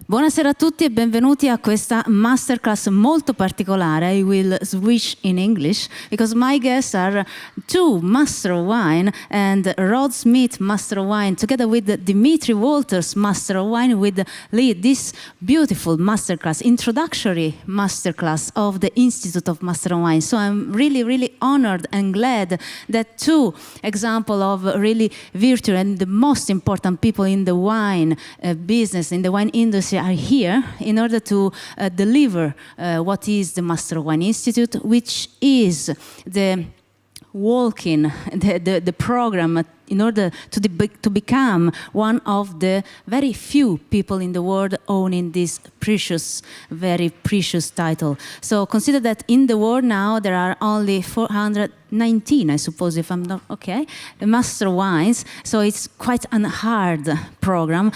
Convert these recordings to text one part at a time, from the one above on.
Buonasera a tutti e benvenuti a questa masterclass molto particolare. I will switch in English because my guests are two Master of Wine and Rod Smith, Master of Wine, together with Dimitri Walters, Master of Wine, will lead this beautiful masterclass, introductory masterclass of the Institute of Master of Wine. So I'm really honored and glad that two examples of really virtuous and the most important people in the wine business, in the wine industry, are here in order to deliver what is the Master of Wine Institute, which is the the program in order to become one of the very few people in the world owning this very precious title. So consider that in the world now there are only 419, I suppose, if I'm not okay, Master Wines. So it's quite a hard program.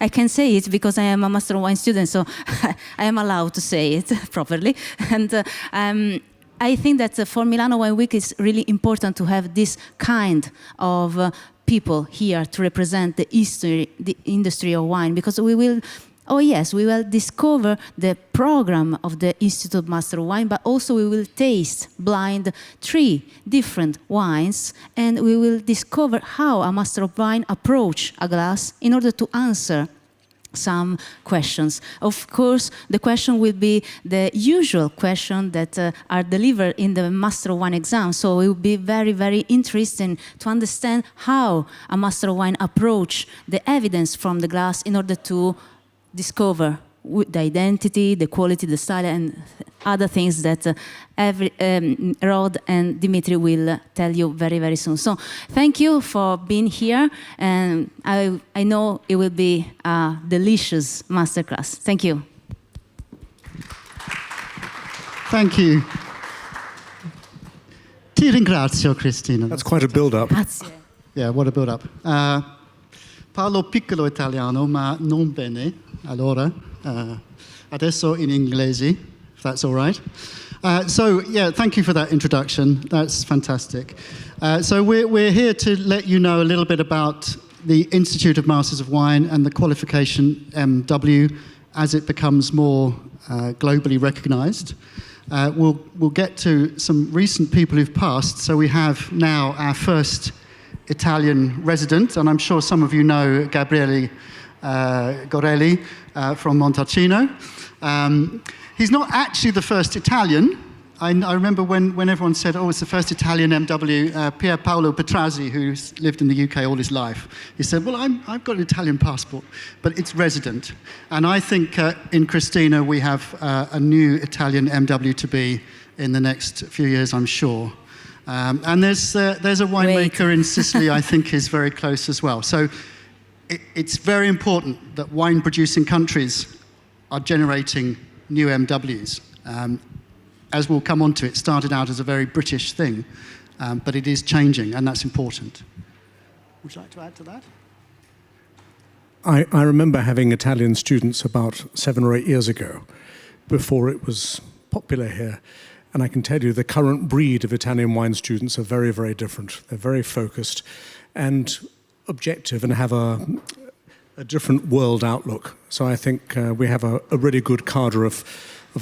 I can say it because I am a Master Wine student, so I am allowed to say it properly. And I think that for Milano Wine Week it's really important to have this kind of people here to represent the industry of wine, because we will discover the program of the Institute of Master of Wine, but also we will taste blind 3 different wines, and we will discover how a Master of Wine approach a glass in order to answer some questions. Of course, the question will be the usual question that are delivered in the Master of Wine exam. So it will be very interesting to understand how a Master of Wine approach the evidence from the glass in order to discover the identity, the quality, the style, and other things that Rod and Dimitri will tell you very soon. So thank you for being here, and I know it will be a delicious masterclass. Thank you. Thank you. Ti ringrazio, Cristina. That's quite a build-up. Grazie. Yeah, what a build-up. Parlo piccolo italiano, ma non bene. Allora, adesso in inglese, if that's all right. So, yeah, thank you for that introduction. That's fantastic. So we're here to let you know a little bit about the Institute of Masters of Wine and the qualification MW as it becomes more globally recognized. We'll get to some recent people who've passed. So we have now our first Italian resident, and I'm sure some of you know Gabriele Gorelli from Montalcino. He's not actually the first Italian. I remember when everyone said, oh, it's the first Italian MW, Pier Paolo Petrazzi, who's lived in the UK all his life. He said, well, I've got an Italian passport, but it's resident. And I think in Cristina we have a new Italian MW to be in the next few years, I'm sure. And there's a winemaker in Sicily I think is very close as well. So it's very important that wine-producing countries are generating new MWs. As we'll come on to, it started out as a very British thing, but it is changing, and that's important. Would you like to add to that? I remember having Italian students about 7 or 8 years ago, before it was popular here. And I can tell you the current breed of Italian wine students are very different. They're very focused and objective and have a different world outlook. So I think we have a really good cadre of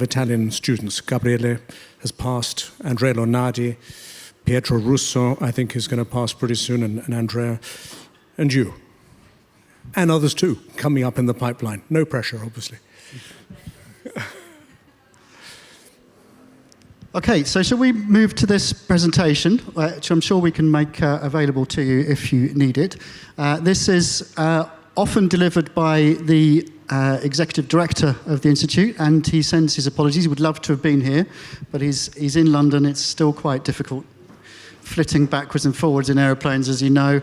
Italian students. Gabriele has passed, Andrea Lonardi, Pietro Russo, I think is going to pass pretty soon, and Andrea, and you. And others too, coming up in the pipeline. No pressure, obviously. Okay, so shall we move to this presentation, which I'm sure we can make available to you if you need it. This is often delivered by the executive director of the Institute, and he sends his apologies. He would love to have been here, but he's in London. It's still quite difficult flitting backwards and forwards in aeroplanes, as you know,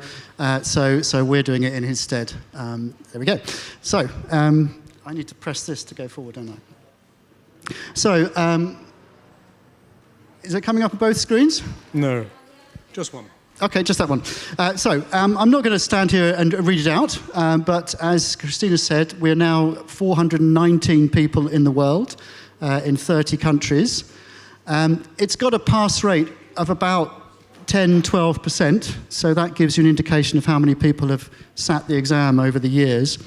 so we're doing it in his stead. There we go. So, I need to press this to go forward, don't I? So, is it coming up on both screens? No, just one. Okay, just that one. I'm not going to stand here and read it out, but as Cristina said, we're now 419 people in the world, in 30 countries. It's got a pass rate of about 10-12%, so that gives you an indication of how many people have sat the exam over the years.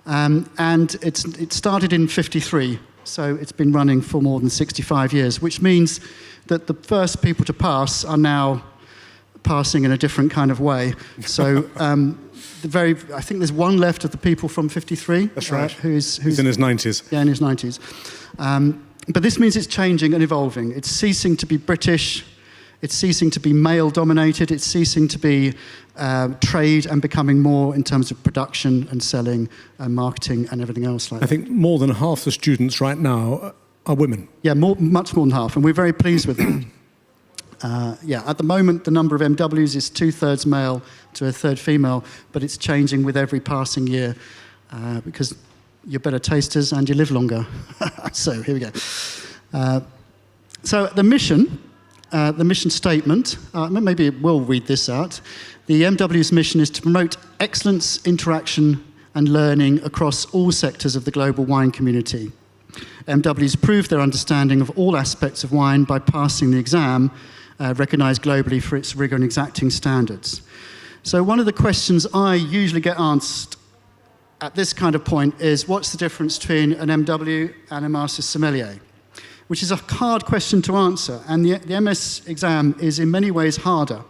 And it started in 53, so it's been running for more than 65 years, which means that the first people to pass are now passing in a different kind of way. So I think there's one left of the people from 53. That's right. Who's in his 90s. Yeah, in his 90s. But this means it's changing and evolving. It's ceasing to be British. It's ceasing to be male-dominated. It's ceasing to be trade and becoming more in terms of production and selling and marketing and everything else like that. I think more than half the students right now are women. Yeah, much more than half, and we're very pleased with that. At the moment, the number of MWs is 2/3 male to 1/3 female, but it's changing with every passing year because you're better tasters and you live longer. So here we go. So the mission statement, maybe we'll read this out. The MW's mission is to promote excellence, interaction and learning across all sectors of the global wine community. MWs prove their understanding of all aspects of wine by passing the exam, recognised globally for its rigour and exacting standards. So one of the questions I usually get asked at this kind of point is, what's the difference between an MW and a Master Sommelier? Which is a hard question to answer, and the MS exam is in many ways harder,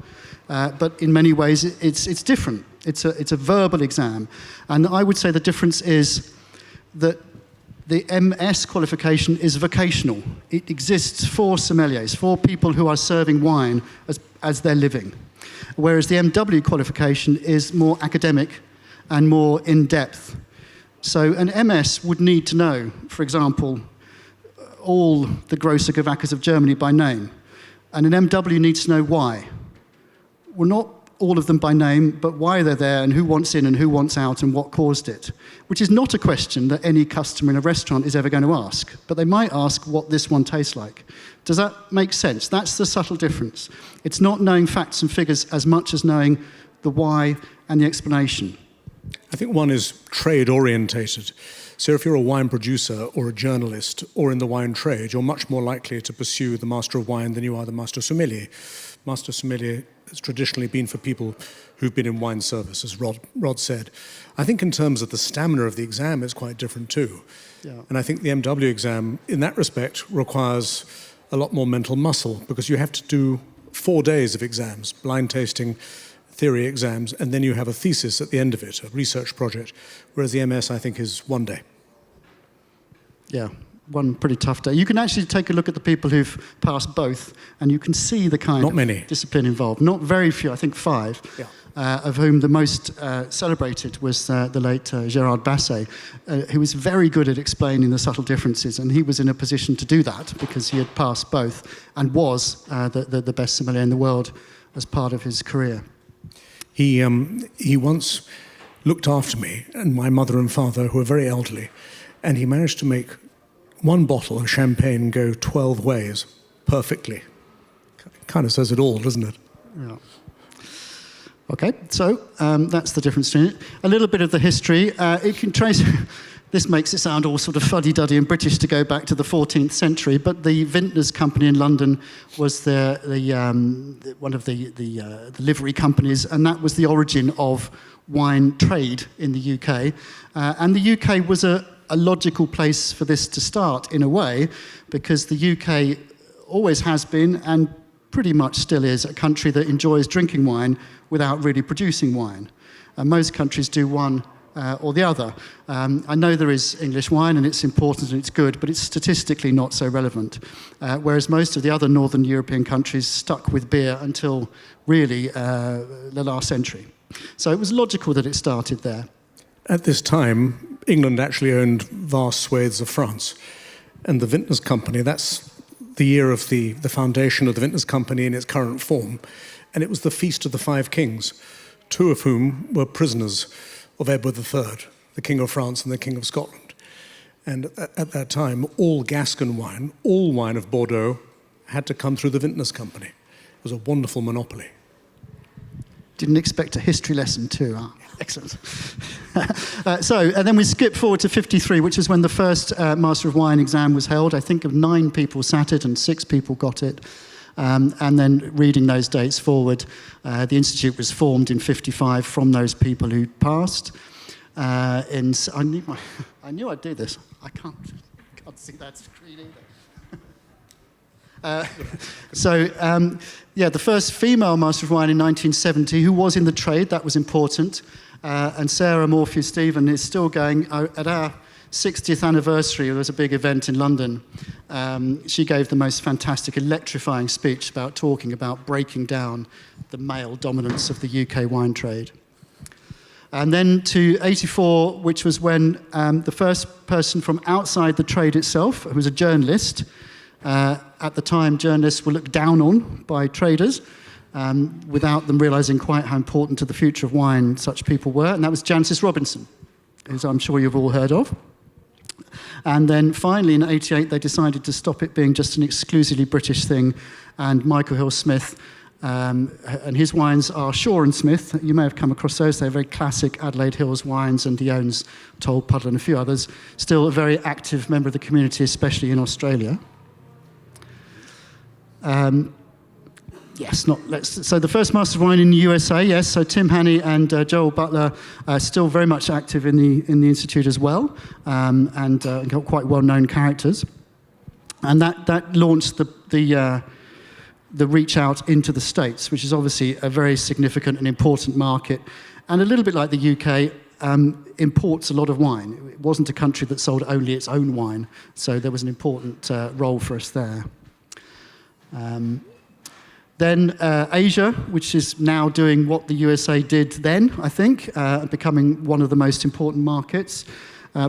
but in many ways it's different. It's a verbal exam, and I would say the difference is that the MS qualification is vocational. It exists for sommeliers, for people who are serving wine as their living, whereas the MW qualification is more academic and more in-depth. So an MS would need to know, for example, all the Grosser Gewächers of Germany by name. And an MW needs to know why. Well, not all of them by name, but why they're there and who wants in and who wants out and what caused it, which is not a question that any customer in a restaurant is ever going to ask, but they might ask what this one tastes like. Does that make sense? That's the subtle difference. It's not knowing facts and figures as much as knowing the why and the explanation. I think one is trade-orientated. So if you're a wine producer or a journalist or in the wine trade, you're much more likely to pursue the Master of Wine than you are the Master Sommelier. Master Sommelier has traditionally been for people who've been in wine service, as Rod said. I think in terms of the stamina of the exam, it's quite different too. Yeah. And I think the MW exam, in that respect, requires a lot more mental muscle because you have to do 4 days of exams, blind tasting, theory exams, and then you have a thesis at the end of it, a research project, whereas the MS, I think, is 1 day. Yeah, one pretty tough day. You can actually take a look at the people who've passed both, and you can see the kind of discipline involved. Not very few, I think 5, of whom the most celebrated was the late Gérard Basset, who was very good at explaining the subtle differences, and he was in a position to do that because he had passed both and was the best sommelier in the world as part of his career. He once looked after me and my mother and father, who were very elderly, and he managed to make 1 bottle of champagne go 12 ways perfectly. Kind of says it all, doesn't it? Yeah. Okay, so that's the difference between it. A little bit of the history. It can trace. This makes it sound all sort of fuddy-duddy and British to go back to the 14th century, but the Vintners Company in London was one of the livery companies, and that was the origin of wine trade in the UK. And the UK was a logical place for this to start, in a way, because the UK always has been, and pretty much still is, a country that enjoys drinking wine without really producing wine. Most countries do one or the other. I know there is English wine and it's important and it's good, but it's statistically not so relevant. Whereas most of the other Northern European countries stuck with beer until really the last century. So it was logical that it started there. At this time, England actually owned vast swathes of France. And the Vintners Company, that's the year of the foundation of the Vintners Company in its current form. And it was the Feast of the 5 Kings, 2 of whom were prisoners of Edward III, the King of France and the King of Scotland. And at that time, all Gascon wine, all wine of Bordeaux, had to come through the Vintners Company. It was a wonderful monopoly. Didn't expect a history lesson too, huh? Excellent. And then we skip forward to 53, which is when the first Master of Wine exam was held. I think of 9 people sat it and 6 people got it. And then reading those dates forward, the Institute was formed in 55 from those people who passed. I knew I'd do this. I can't see that screen either. The first female Master of Wine in 1970, who was in the trade, that was important. And Sarah Morphew-Stephen is still going. At our 60th anniversary, there was a big event in London. She gave the most fantastic, electrifying speech talking about breaking down the male dominance of the UK wine trade. And then to 84, which was when the first person from outside the trade itself, who was a journalist. At the time, journalists were looked down on by traders without them realising quite how important to the future of wine such people were. And that was Jancis Robinson, who I'm sure you've all heard of. And then finally, in 88, they decided to stop it being just an exclusively British thing. And Michael Hill-Smith and his wines are Shaw and Smith. You may have come across those. They're very classic Adelaide Hills wines, and he owns Toll Puddle and a few others. Still a very active member of the community, especially in Australia. So the first Master of Wine in the USA, yes. So Tim Hannay and Joel Butler are still very much active in the Institute as well, and got quite well-known characters. And that launched the reach out into the States, which is obviously a very significant and important market, and a little bit like the UK, imports a lot of wine. It wasn't a country that sold only its own wine, so there was an important role for us there. Then Asia, which is now doing what the USA did then, I think, becoming one of the most important markets.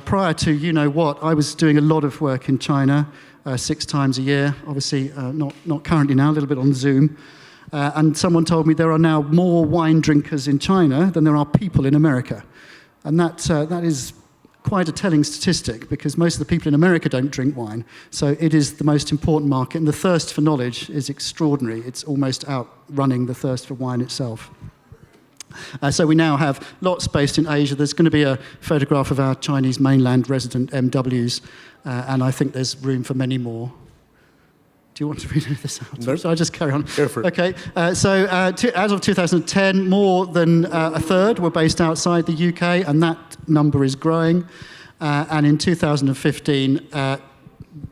Prior to you-know-what, I was doing a lot of work in China 6 times a year, obviously not currently now, a little bit on Zoom. And someone told me there are now more wine drinkers in China than there are people in America. And that is quite a telling statistic, because most of the people in America don't drink wine. So it is the most important market, and the thirst for knowledge is extraordinary. It's almost outrunning the thirst for wine itself. So we now have lots based in Asia. There's going to be a photograph of our Chinese mainland resident MWs, and I think there's room for many more. Do you want to read this out? No. So I'll just carry on. Go for it. Okay. As of 2010, more than a third were based outside the UK, and that number is growing. And in 2015,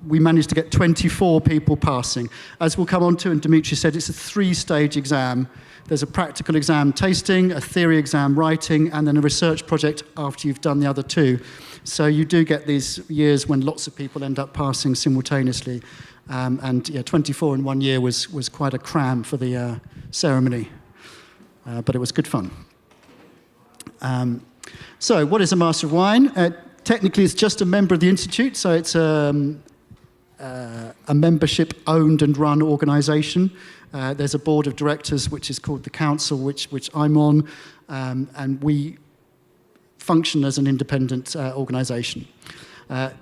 we managed to get 24 people passing. As we'll come on to, and Dimitri said, it's a 3-stage exam. There's a practical exam tasting, a theory exam writing, and then a research project after you've done the other 2. So you do get these years when lots of people end up passing simultaneously. 24 in 1 year was quite a cram for the ceremony, but it was good fun. So what is a Master of Wine? Technically, it's just a member of the Institute, so it's a membership-owned and run organisation. There's a board of directors, which is called the Council, which I'm on, and we function as an independent organisation.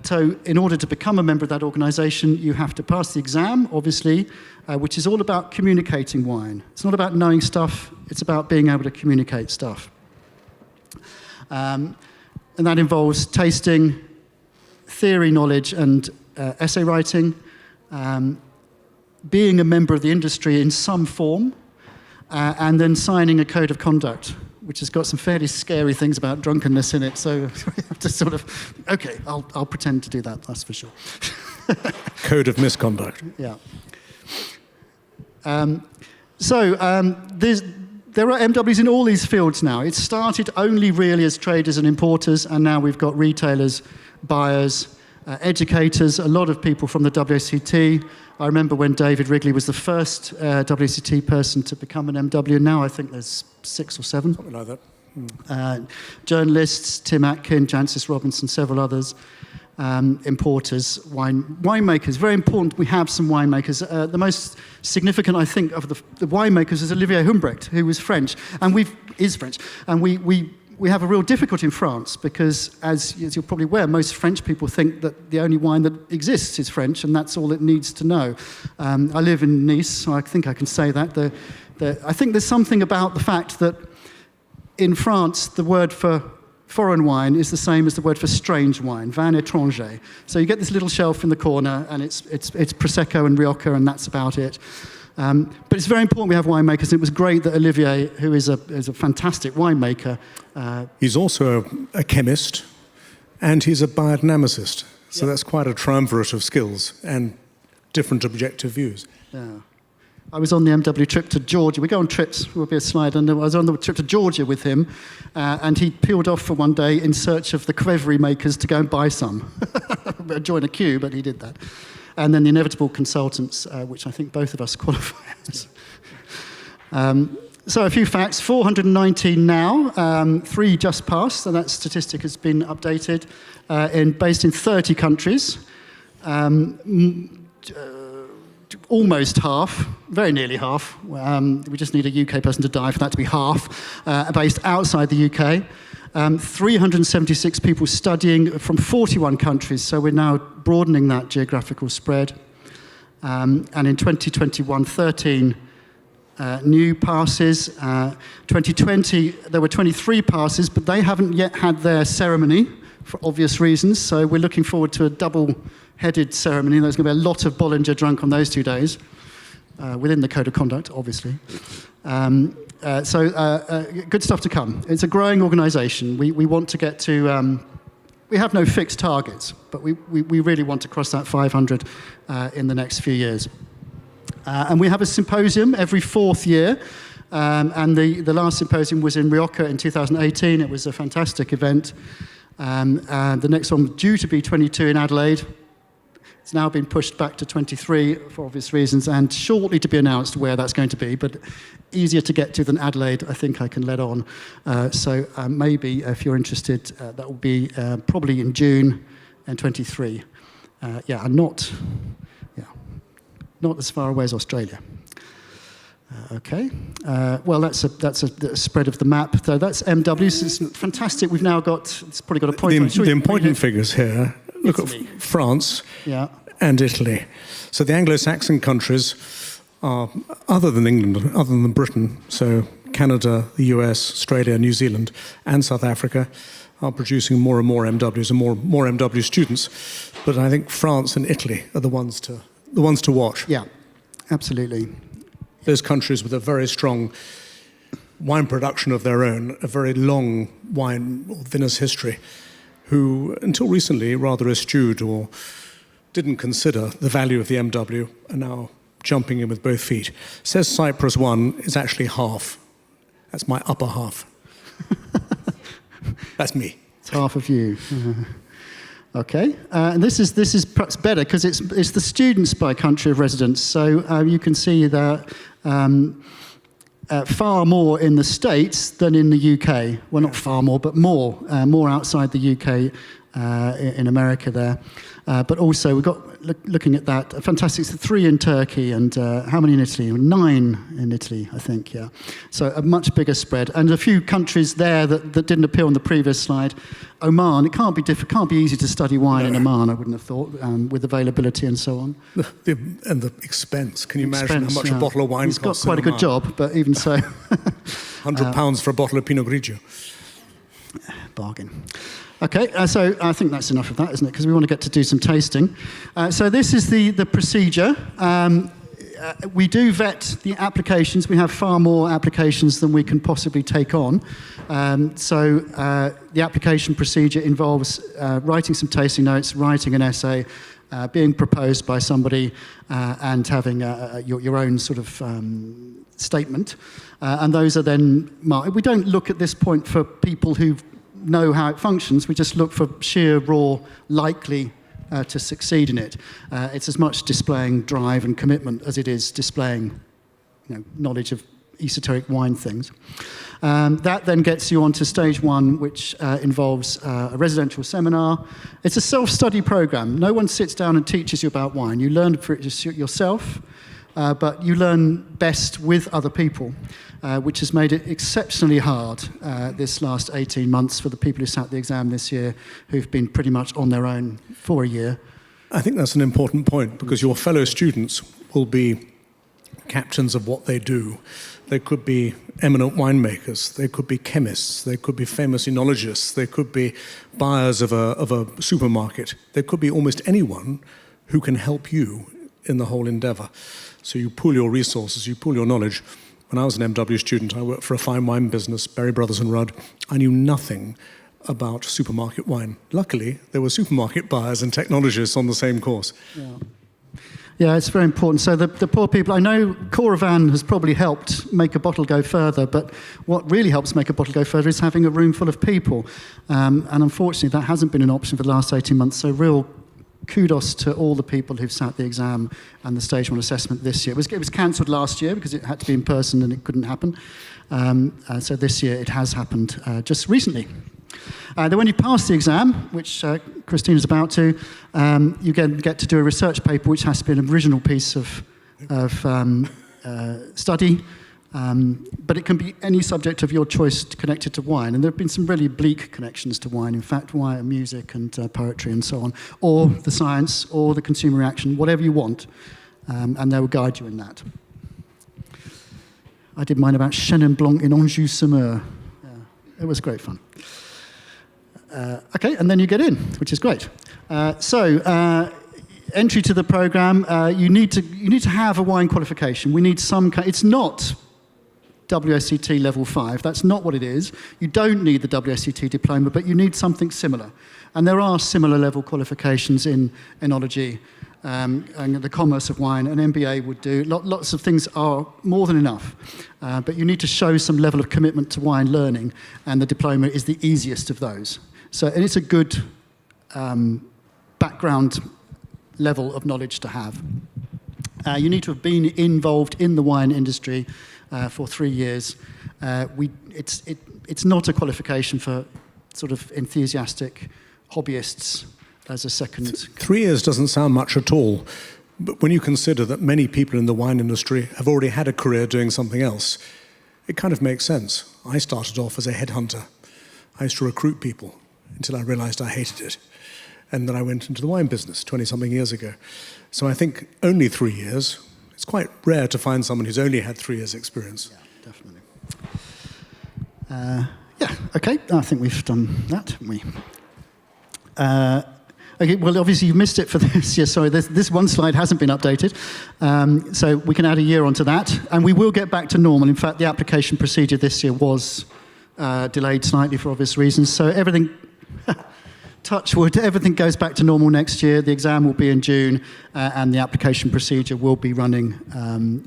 So in order to become a member of that organisation, you have to pass the exam, obviously, which is all about communicating wine. It's not about knowing stuff, it's about being able to communicate stuff. And that involves tasting, theory knowledge, and essay writing, being a member of the industry in some form, and then signing a code of conduct, which has got some fairly scary things about drunkenness in it. So we have to sort of, okay, I'll pretend to do that, that's for sure. Code of misconduct. Yeah. There are MWs in all these fields now. It started only really as traders and importers, and now we've got retailers, buyers, educators, a lot of people from the WCT. I remember when David Wrigley was the first WCT person to become an MW. Now I think there's 6 or 7. Something like that. Journalists, Tim Atkin, Jancis Robinson, several others. Importers, winemakers. Very important we have some winemakers. The most significant, I think, of the winemakers is Olivier Humbrecht, who was French, and is French. And we have a real difficulty in France because, as you're probably aware, most French people think that the only wine that exists is French, and that's all it needs to know. I live in Nice, so I think I can say that. I think there's something about the fact that in France, the word for foreign wine is the same as the word for strange wine, vin étranger. So you get this little shelf in the corner, and it's Prosecco and Rioja, and that's about it. But it's very important we have winemakers, and it was great that Olivier, who is a fantastic winemaker... he's also a chemist, and he's a biodynamicist. So that's quite a triumvirate of skills and different objective views. Yeah. I was on the MW trip to Georgia. We go on trips, there will be a slide, and I was on the trip to Georgia with him, and he peeled off for one day in search of the Qvevri makers to go and buy some. Join a queue, but he did that. And then the inevitable consultants, which I think both of us qualify as. So a few facts, 419 now, 3 just passed, so that statistic has been updated, based in 30 countries. Almost half, very nearly half. We just need a UK person to die for that to be half, based outside the UK. 376 people studying from 41 countries, so we're now broadening that geographical spread. And in 2021, 13 new passes. 2020, there were 23 passes, but they haven't yet had their ceremony for obvious reasons, so we're looking forward to a double-headed ceremony. There's going to be a lot of Bollinger drunk on those 2 days, within the code of conduct, obviously. Good stuff to come. It's a growing organisation. We want to get to... we have no fixed targets, but we really want to cross that 500 in the next few years. And we have a symposium every 4th year, and the last symposium was in Rioja in 2018. It was a fantastic event. And the next one was due to be 22 in Adelaide. It's now been pushed back to 23 for obvious reasons, and shortly to be announced where that's going to be, but easier to get to than Adelaide, I think I can let on. So maybe, if you're interested, that will be probably in June and 23. And not as far away as Australia. Okay. Well, that's a spread of the map. So that's MW. It's fantastic. We've now got, it's probably got a point. The important figures here, look Italy. at France and Italy. So the Anglo-Saxon countries are, other than England, other than Britain, so Canada, the US, Australia, New Zealand, and South Africa, are producing more and more MWs and more MW students. But I think France and Italy are the ones to watch. Yeah, absolutely. Those countries with a very strong wine production of their own, a very long wine or vinous history, who until recently rather eschewed or didn't consider the value of the MW, are now jumping in with both feet. Says Cyprus 1 is actually half. That's my upper half. That's me. It's half of you. Okay, and this is perhaps better because it's the students by country of residence. So you can see that far more in the States than in the UK. Well, not far more, but more outside the UK, in America there. But also we've got, looking at that, fantastic, 3 in Turkey and how many in Italy? 9 in Italy, I think, yeah. So a much bigger spread. And a few countries there that didn't appear on the previous slide. Oman, it can't be easy to study wine in Oman, I wouldn't have thought, with availability and so on. And the expense. Can you imagine how much a bottle of wine costs? He's got quite a good job, but even so. £100 for a bottle of Pinot Grigio. Bargain. Okay, so I think that's enough of that, isn't it? Because we want to get to do some tasting. So this is the procedure. We do vet the applications. We have far more applications than we can possibly take on. So the application procedure involves writing some tasting notes, writing an essay, being proposed by somebody, and having your own sort of statement. And those are then marked. We don't look at this point for people who know how it functions. We just look for sheer, raw, likely to succeed in it. It's as much displaying drive and commitment as it is displaying, knowledge of esoteric wine things. That then gets you on to stage 1, which involves a residential seminar. It's a self-study program. No one sits down and teaches you about wine. You learn for it yourself, but you learn best with other people, which has made it exceptionally hard this last 18 months for the people who sat the exam this year, who've been pretty much on their own for a year. I think that's an important point, because your fellow students will be captains of what they do. They could be eminent winemakers, they could be chemists, they could be famous enologists, they could be buyers of a supermarket, they could be almost anyone who can help you in the whole endeavour. So you pool your resources, you pool your knowledge. When I was an MW student, I worked for a fine wine business, Berry Brothers and Rudd. I knew nothing about supermarket wine. Luckily, there were supermarket buyers and technologists on the same course. Yeah. Yeah, it's very important. So the poor people, I know Coravan has probably helped make a bottle go further, but what really helps make a bottle go further is having a room full of people. And unfortunately, that hasn't been an option for the last 18 months. So real kudos to all the people who've sat the exam and the stage 1 assessment this year. It was cancelled last year because it had to be in person and it couldn't happen. So this year it has happened just recently. Then when you pass the exam, which Christina's about to, you get to do a research paper which has to be an original piece of study, but it can be any subject of your choice connected to wine. And there have been some really bleak connections to wine, in fact, wine, music and poetry and so on, or the science, or the consumer reaction, whatever you want, and they will guide you in that. I did mine about Chenin Blanc in Anjou-Saumur. Yeah, it was great fun. Okay, and then you get in, which is great. Entry to the program, you need to have a wine qualification. We need some. It's not WSET level 5. That's not what it is. You don't need the WSET diploma, but you need something similar. And there are similar level qualifications in enology and the commerce of wine. An MBA would do. Lots of things are more than enough. But you need to show some level of commitment to wine learning, and the diploma is the easiest of those. And it's a good background level of knowledge to have. You need to have been involved in the wine industry for 3 years. It's not a qualification for sort of enthusiastic hobbyists as a second. 3 years doesn't sound much at all, but when you consider that many people in the wine industry have already had a career doing something else, it kind of makes sense. I started off as a headhunter. I used to recruit people until I realized I hated it. And then I went into the wine business 20-something years ago. So I think only 3 years. It's quite rare to find someone who's only had 3 years' experience. Yeah, definitely. Okay, I think we've done that, haven't we? Okay, well, obviously you missed it for this year. Sorry, this one slide hasn't been updated. So we can add a year onto that. And we will get back to normal. In fact, the application procedure this year was delayed slightly for obvious reasons. So everything... Touch wood, everything goes back to normal next year. The exam will be in June, and the application procedure will be running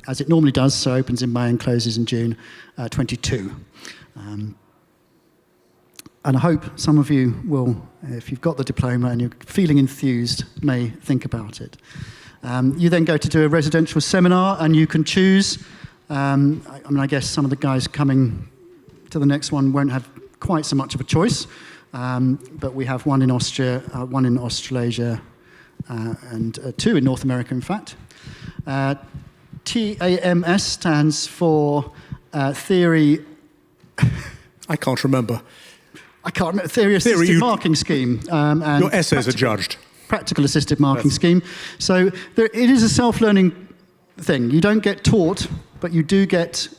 as it normally does, so opens in May and closes in June 22. And I hope some of you will, if you've got the diploma and you're feeling enthused, may think about it. You then go to do a residential seminar, and you can choose. I guess some of the guys coming to the next one won't have quite so much of a choice. But we have one in Austria, one in Australasia, and 2 in North America, in fact. TAMS stands for Theory... I can't remember. Theory Assisted Marking Scheme. And your essays are judged. Practical Assisted Marking Scheme. So it is a self-learning thing. You don't get taught, but you do get...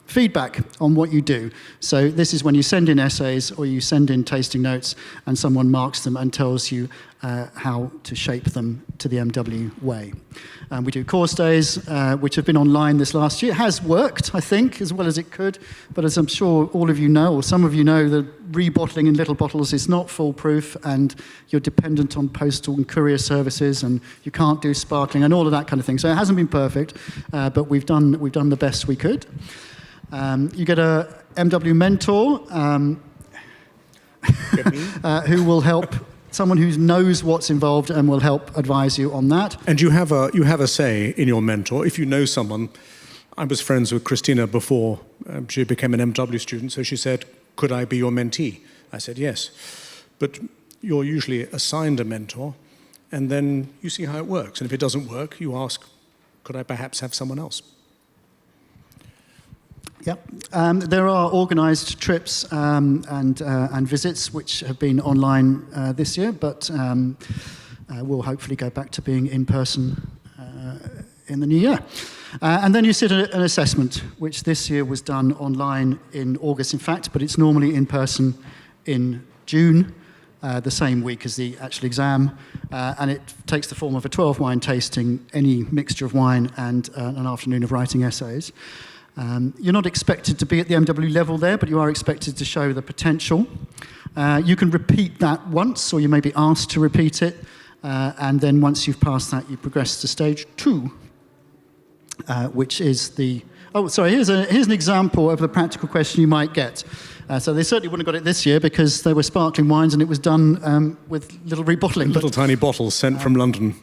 feedback on what you do. So this is when you send in essays or you send in tasting notes and someone marks them and tells you how to shape them to the MW way. We do course days, which have been online this last year. It has worked, I think, as well as it could, but as I'm sure all of you know, or some of you know, the rebottling in little bottles is not foolproof, and you're dependent on postal and courier services, and you can't do sparkling and all of that kind of thing. So it hasn't been perfect, but we've done the best we could. You get a MW mentor who will help, someone who knows what's involved and will help advise you on that. And you have a say in your mentor. If you know someone, I was friends with Christina before she became an MW student, so she said, could I be your mentee? I said, yes. But you're usually assigned a mentor, and then you see how it works. And if it doesn't work, you ask, could I perhaps have someone else? Yep. There are organised trips and visits which have been online this year, but we'll hopefully go back to being in person in the new year. And then you sit an assessment, which this year was done online in August, in fact, but it's normally in person in June. the same week as the actual exam, and it takes the form of a 12-wine tasting, any mixture of wine, and an afternoon of writing essays. You're not expected to be at the MW level there, but you are expected to show the potential. You can repeat that once, or you may be asked to repeat it, and then once you've passed that, you progress to stage 2, which is the... Oh, sorry, here's an example of the practical question you might get. So they certainly wouldn't have got it this year because they were sparkling wines and it was done with little rebottling. Little tiny bottles sent from London.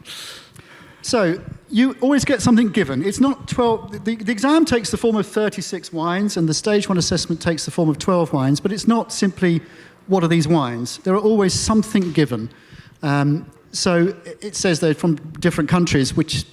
So you always get something given. It's not 12... The exam takes the form of 36 wines and the stage 1 assessment takes the form of 12 wines, but it's not simply, what are these wines? There are always something given. So it says they're from different countries, which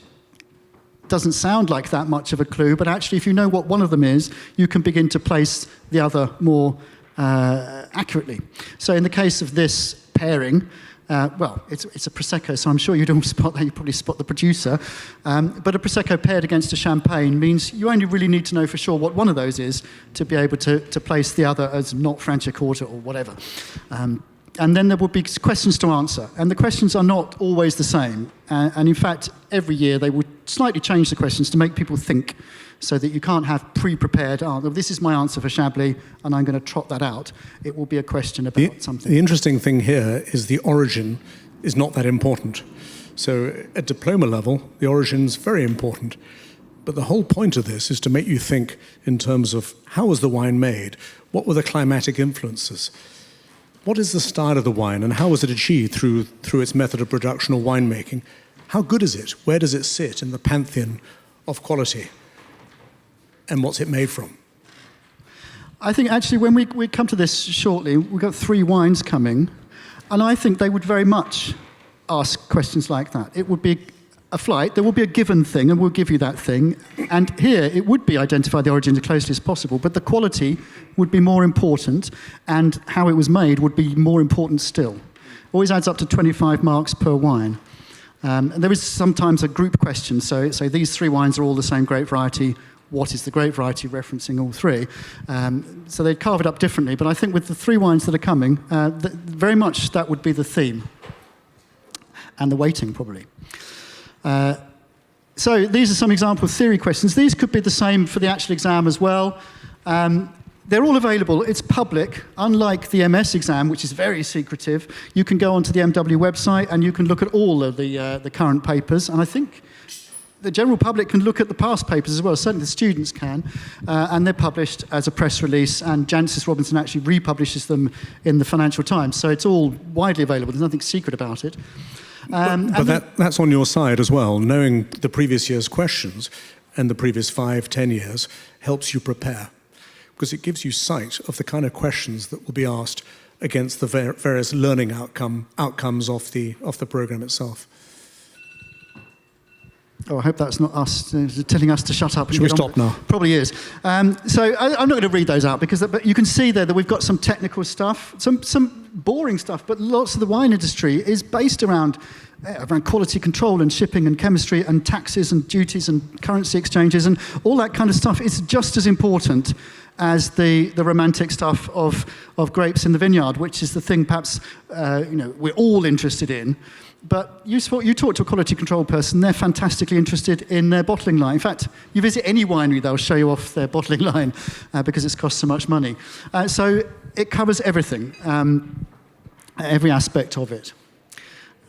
doesn't sound like that much of a clue, but actually if you know what one of them is, you can begin to place the other more accurately. So in the case of this pairing, well, it's a Prosecco, so I'm sure you don't spot that, you probably spot the producer, but a Prosecco paired against a Champagne means you only really need to know for sure what one of those is to be able to place the other as not Franciacorta or whatever. And then there will be questions to answer. And the questions are not always the same. And in fact, every year they will slightly change the questions to make people think so that you can't have pre-prepared, this is my answer for Chablis, and I'm going to trot that out. It will be a question about something. The interesting thing here is the origin is not that important. So at diploma level, the origin is very important. But the whole point of this is to make you think in terms of how was the wine made? What were the climatic influences? What is the style of the wine and how was it achieved through its method of production or winemaking? How good is it? Where does it sit in the pantheon of quality? And what's it made from? I think actually when we come to this shortly, we've got 3 wines coming, and I think they would very much ask questions like that. It would be a flight, there will be a given thing, and we'll give you that thing. And here, it would be identify the origin as closely as possible, but the quality would be more important, and how it was made would be more important still. Always adds up to 25 marks per wine. And there is sometimes a group question, so these 3 wines are all the same grape variety. What is the grape variety, referencing all 3? So they'd carve it up differently, but I think with the 3 wines that are coming, very much that would be the theme. And the weighting, probably. So these are some example theory questions. These could be the same for the actual exam as well. They're all available. It's public. Unlike the MS exam, which is very secretive, you can go onto the MW website and you can look at all of the current papers. And I think the general public can look at the past papers as well. Certainly the students can. And they're published as a press release. And Jancis Robinson actually republishes them in the Financial Times. So it's all widely available. There's nothing secret about it. But that's on your side as well. Knowing the previous year's questions and the previous 5, 10 years helps you prepare, because it gives you sight of the kind of questions that will be asked against the various learning outcomes of the program itself. Oh, I hope that's not us telling us to shut up. Should we stop now? Probably is. So I'm not going to read those out but you can see there that we've got some technical stuff, some boring stuff, but lots of the wine industry is based around quality control and shipping and chemistry and taxes and duties and currency exchanges and all that kind of stuff. It's just as important as the romantic stuff of grapes in the vineyard, which is the thing perhaps we're all interested in. But you talk to a quality control person, they're fantastically interested in their bottling line. In fact, you visit any winery, they'll show you off their bottling line because it's cost so much money. So it covers everything, every aspect of it.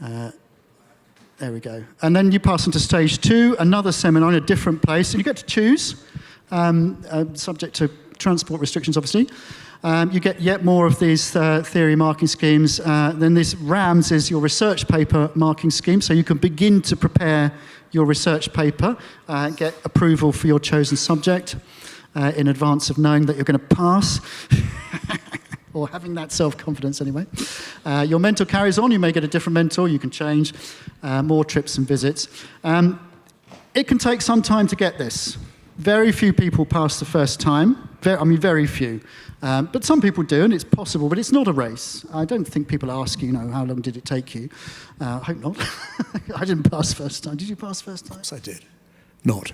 There we go. And then you pass on to stage 2, another seminar in a different place, and you get to choose, subject to transport restrictions, obviously. You get yet more of these theory marking schemes. Then this RAMS is your research paper marking scheme, so you can begin to prepare your research paper, get approval for your chosen subject in advance of knowing that you're going to pass, or having that self-confidence anyway. Your mentor carries on. You may get a different mentor. You can change, more trips and visits. It can take some time to get this. Very few people pass the first time. Very few. But some people do, and it's possible, but it's not a race. I don't think people ask you, how long did it take you? I hope not. I didn't pass first time. Did you pass first time? Yes, I did. Not.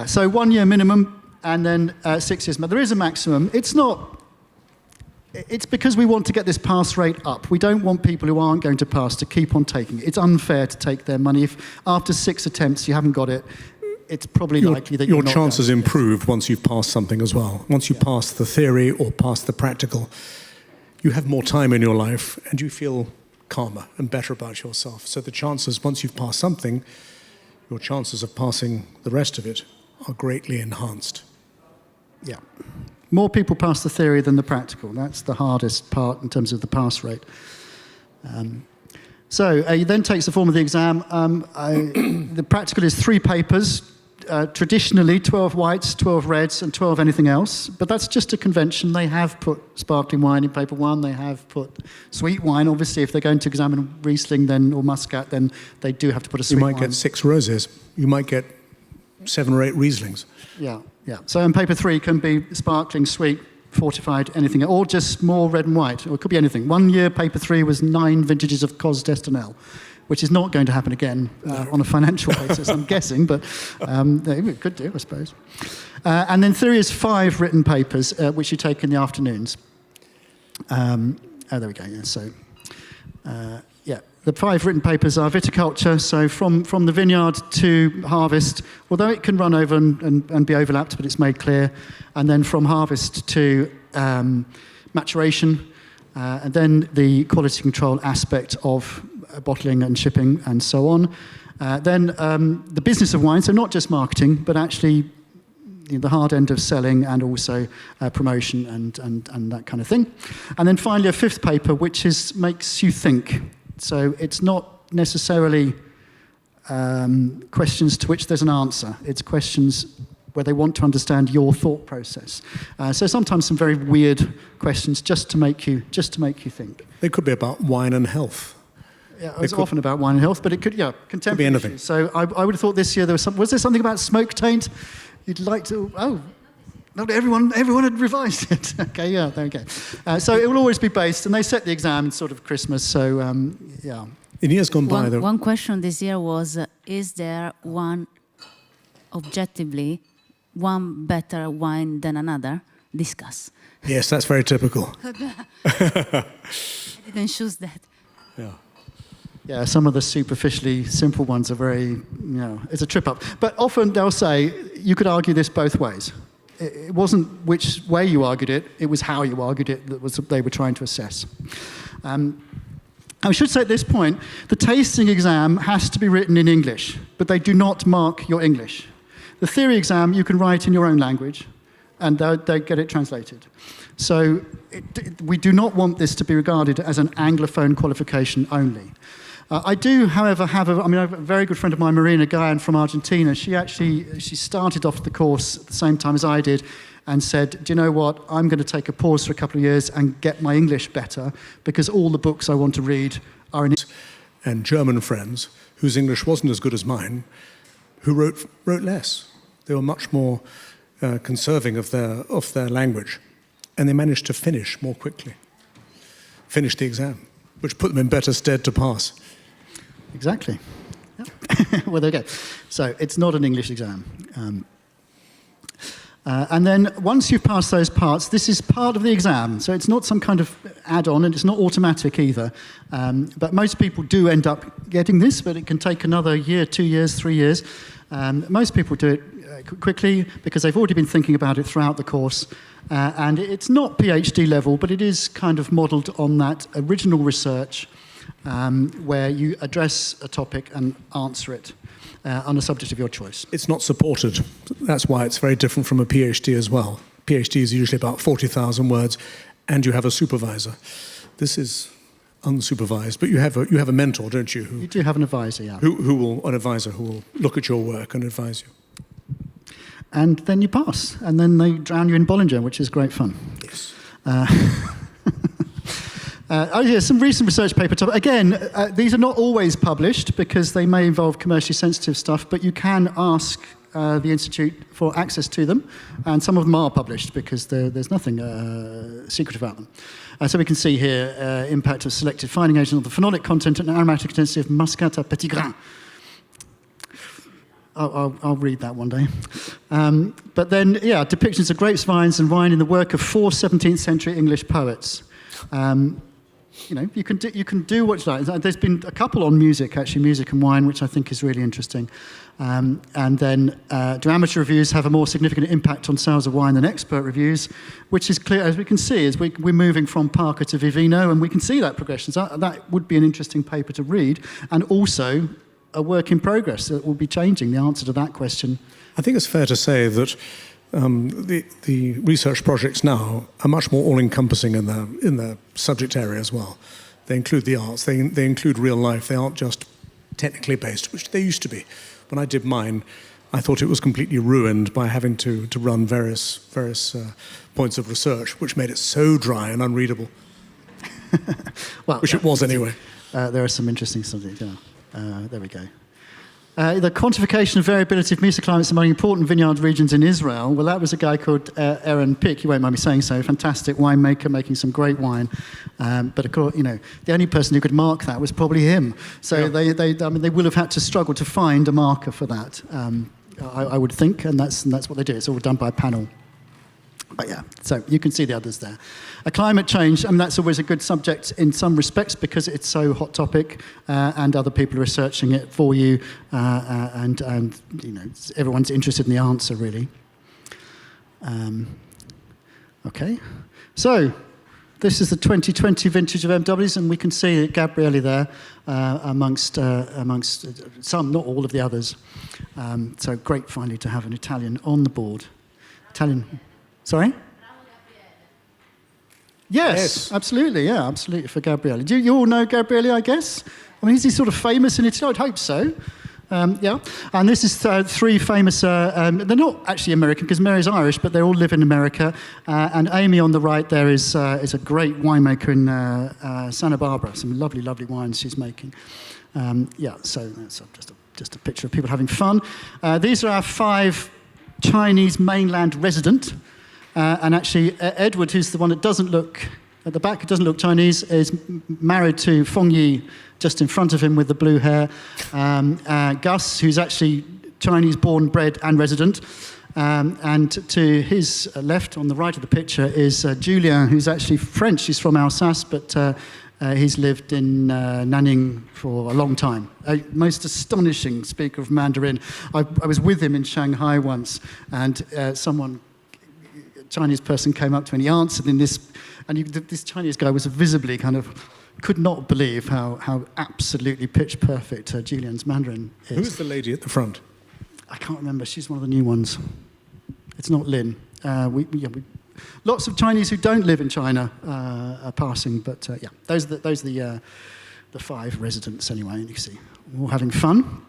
So 1 year minimum, and then 6 years. There is a maximum. It's not It's because we want to get this pass rate up. We don't want people who aren't going to pass to keep on taking it. It's unfair to take their money. If after 6 attempts you haven't got it, it's probably likely that your chances improve once you've passed something as well. Once you pass the theory or pass the practical, you have more time in your life and you feel calmer and better about yourself. So the chances, once you've passed something, your chances of passing the rest of it are greatly enhanced. Yeah. More people pass the theory than the practical. That's the hardest part in terms of the pass rate. So it then takes the form of the exam. The practical is 3 papers, traditionally 12 whites, 12 reds, and 12 anything else. But that's just a convention. They have put sparkling wine in paper 1. They have put sweet wine. Obviously, if they're going to examine Riesling then, or Muscat, then they do have to put a sweet wine. You might get 6 roses. You might get 7 or 8 Rieslings. Yeah. So in paper 3 can be sparkling, sweet, fortified, anything, or just more red and white, or it could be anything. 1 year, paper 3 was 9 vintages of Cos d'Estournel, which is not going to happen again on a financial basis, I'm guessing, but it could do, I suppose. And then theory is 5 written papers, which you take in the afternoons. There we go, yeah, so... The 5 written papers are viticulture, so from the vineyard to harvest, although it can run over and be overlapped, but it's made clear, and then from harvest to maturation, and then the quality control aspect of bottling and shipping and so on. Then the business of wine, so not just marketing, but actually the hard end of selling and also promotion and that kind of thing. And then finally a 5th paper, which makes you think. So it's not necessarily questions to which there's an answer. It's questions where they want to understand your thought process. So sometimes some very weird questions just to make you think. They could be about wine and health. Yeah, it's often about wine and health, but it could, contemporary. Could be anything. Issues. So I would have thought this year was there something about smoke taint? You'd like to? Not everyone had revised it. Okay, yeah, there we go. So it will always be based, and they set the exam in sort of Christmas, so yeah. In years gone by, one question this year was, is there objectively, one better wine than another? Discuss. Yes, that's very typical. I didn't choose that. Yeah. Yeah, some of the superficially simple ones are very, it's a trip up. But often they'll say, you could argue this both ways. It wasn't which way you argued it, it was how you argued it that they were trying to assess. I should say at this point, the tasting exam has to be written in English, but they do not mark your English. The theory exam you can write in your own language, and they get it translated. So we do not want this to be regarded as an Anglophone qualification only. I do, however, have a very good friend of mine, Marina Guyan from Argentina. She started off the course at the same time as I did and said, do you know what, I'm going to take a pause for a couple of years and get my English better because all the books I want to read are in... And German friends, whose English wasn't as good as mine, who wrote less. They were much more conserving of their language, and they managed to finish more quickly, finish the exam, which put them in better stead to pass. Exactly. Yep. Well, there we go. So it's not an English exam. And then once you've passed those parts, this is part of the exam. So it's not some kind of add-on, and it's not automatic either. But most people do end up getting this, but it can take another year, 2 years, 3 years. Most people do it quickly because they've already been thinking about it throughout the course. And it's not PhD level, but it is kind of modelled on that original research where you address a topic and answer it on a subject of your choice. It's not supported. That's why it's very different from a PhD as well. PhD is usually about 40,000 words, and you have a supervisor. This is unsupervised, but you have a mentor, don't you? You do have an advisor, yeah. An advisor who will look at your work and advise you. And then you pass, and then they drown you in Bollinger, which is great fun. Yes. Some recent research paper. Again, these are not always published because they may involve commercially sensitive stuff, but you can ask the Institute for access to them, and some of them are published because there's nothing secret about them. So we can see here impact of selected finding agents on the phenolic content and aromatic intensity of Muscat à petit grain. I'll read that one day. But then, yeah, depictions of grapes, vines, and wine in the work of 4 17th century English poets. You know, you can do what you like. There's been a couple on music, actually, music and wine, which I think is really interesting. And then, do amateur reviews have a more significant impact on sales of wine than expert reviews? Which is clear, as we can see, as we're moving from Parker to Vivino, and we can see that progression. So that would be an interesting paper to read, and also a work in progress that will be changing the answer to that question. I think it's fair to say that the research projects now are much more all-encompassing in their subject area as well. They include the arts, they include real life, they aren't just technically based, which they used to be. When I did mine, I thought it was completely ruined by having to run various points of research, which made it so dry and unreadable. Well, which it was anyway. There are some interesting subjects, yeah. There we go. The quantification of variability of mesoclimates among important vineyard regions in Israel. Well, that was a guy called Aaron Pick. You won't mind me saying so. Fantastic winemaker, making some great wine. But of course, you know, the only person who could mark that was probably him. So yeah. they will have had to struggle to find a marker for that. I would think, and that's what they do. It's all done by a panel. But yeah, so you can see the others there. Climate change, I mean, that's always a good subject in some respects because it's so hot topic and other people are researching it for you and you know, everyone's interested in the answer, really. Okay, so this is the 2020 vintage of MWs, and we can see Gabriele there amongst some, not all of the others. So great finally to have an Italian on the board. Italian. Sorry? Yes, absolutely, yeah, absolutely, for Gabriele. Do you all know Gabriele, I guess? I mean, is he sort of famous in Italy? I'd hope so. Yeah, and this is 3 famous, they're not actually American because Mary's Irish, but they all live in America. And Amy on the right there is a great winemaker in Santa Barbara, some lovely, lovely wines she's making. Yeah, so that's just a picture of people having fun. These are our 5 Chinese mainland resident. And actually, Edward, who's the one that doesn't look at the back, who doesn't look Chinese, is married to Feng Yi, just in front of him with the blue hair. Gus, who's actually Chinese born, bred, and resident. And to his left, on the right of the picture, is Julien, who's actually French. He's from Alsace, but he's lived in Nanning for a long time. A most astonishing speaker of Mandarin. I was with him in Shanghai once, and Chinese person came up to him and he answered in this, and this Chinese guy was visibly kind of, could not believe how absolutely pitch perfect Julian's Mandarin is. Who's the lady at the front? I can't remember, she's one of the new ones. It's not Lynn. Lots of Chinese who don't live in China are passing, but yeah, those are the 5 residents anyway, and you can see, all having fun.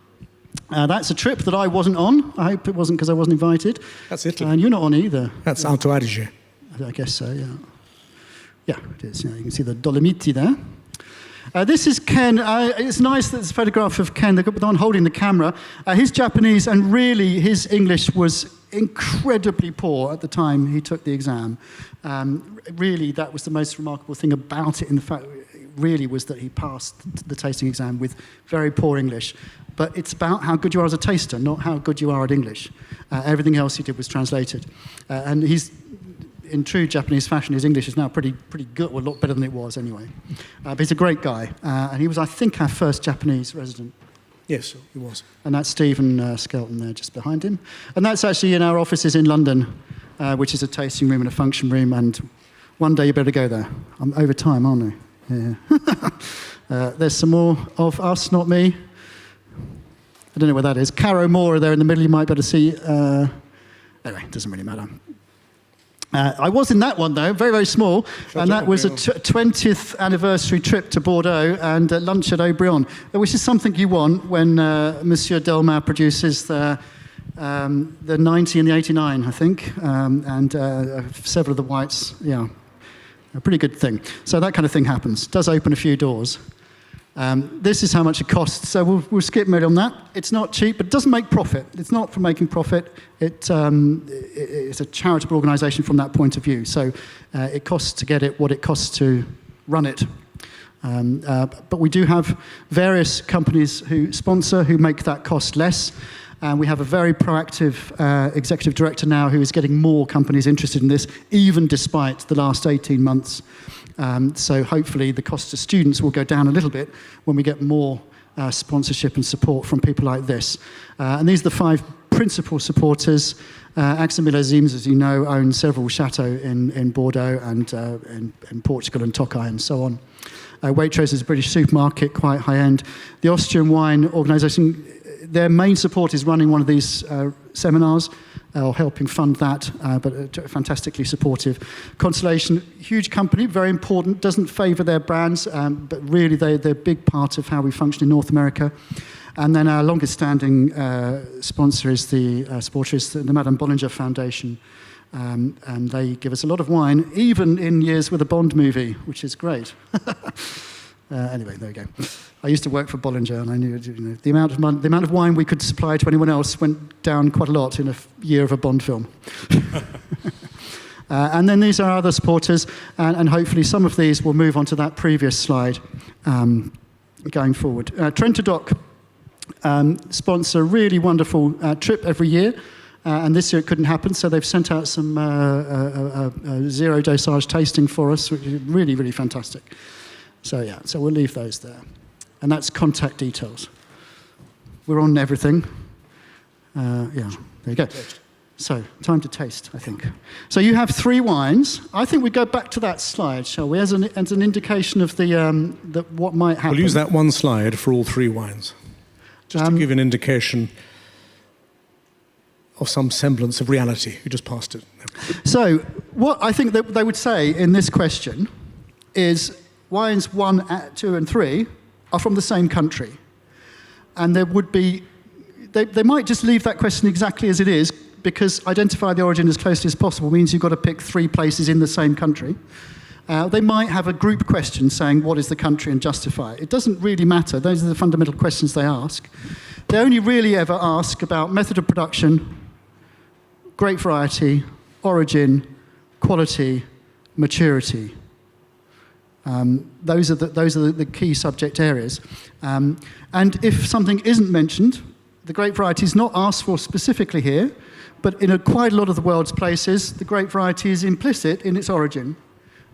That's a trip that I wasn't on. I hope it wasn't because I wasn't invited. That's Italy. And you're not on either. That's Alto Adige. I guess so, yeah. Yeah, it is. Yeah, you can see the Dolomiti there. This is Ken. It's nice that there's a photograph of Ken, the one holding the camera. He's Japanese, and really his English was incredibly poor at the time he took the exam. Really, that was the most remarkable thing about it, in the fact really was that he passed the tasting exam with very poor English. But it's about how good you are as a taster, not how good you are at English. Everything else he did was translated. And he's, in true Japanese fashion, his English is now pretty good, well, a lot better than it was anyway. But he's a great guy. And he was, I think, our first Japanese resident. Yes, he was. And that's Stephen Skelton there just behind him. And that's actually in our offices in London, which is a tasting room and a function room. And one day you better go there. I'm over time, aren't I? Yeah. There's some more of us, not me. I don't know where that is. Caro Moore there in the middle, you might be able to see. Anyway, it doesn't really matter. I was in that one, though, very, very small, and that was a 20th anniversary trip to Bordeaux and lunch at Aubryon, which is something you want when Monsieur Delmar produces the 90 and the 89, I think, and several of the whites, yeah, a pretty good thing. So that kind of thing happens. Does open a few doors. This is how much it costs, so we'll skip Mary on that. It's not cheap, but it doesn't make profit. It's not for making profit. It's a charitable organisation from that point of view. So it costs to get it what it costs to run it. But we do have various companies who sponsor, who make that cost less. And we have a very proactive executive director now who is getting more companies interested in this, even despite the last 18 months. So hopefully the cost to students will go down a little bit when we get more sponsorship and support from people like this. And these are the 5 principal supporters. Axel Miller-Siemens, as you know, owns several chateaux in Bordeaux and in Portugal and Tokai and so on. Waitrose is a British supermarket, quite high-end. The Austrian Wine Organisation, their main support is running one of these seminars or helping fund that, but fantastically supportive. Constellation, huge company, very important, doesn't favour their brands, but really they're a big part of how we function in North America. And then our longest-standing sponsor is the Madame Bollinger Foundation, and they give us a lot of wine, even in years with a Bond movie, which is great. Anyway, there we go. I used to work for Bollinger, and I knew, the amount of wine we could supply to anyone else went down quite a lot in a year of a Bond film. And then these are other supporters, and hopefully some of these will move on to that previous slide going forward. Trentodoc sponsor a really wonderful trip every year. And this year it couldn't happen, so they've sent out some zero dosage tasting for us, which is really, really fantastic. So yeah, so we'll leave those there. And that's contact details. We're on everything. Yeah, there you go. So, time to taste, I think. So you have 3 wines. I think we go back to that slide, shall we, as an indication of what might happen. We'll use that one slide for all 3 wines, just to give an indication of some semblance of reality. You just passed it. So what I think that they would say in this question is wines 1, 2, and 3 are from the same country. And there would be, they might just leave that question exactly as it is, because identify the origin as closely as possible means you've got to pick 3 places in the same country. They might have a group question saying, what is the country, and justify it. It doesn't really matter. Those are the fundamental questions they ask. They only really ever ask about method of production, grape variety, origin, quality, maturity. Those are the key subject areas. And if something isn't mentioned, the grape variety is not asked for specifically here, but in quite a lot of the world's places, the grape variety is implicit in its origin,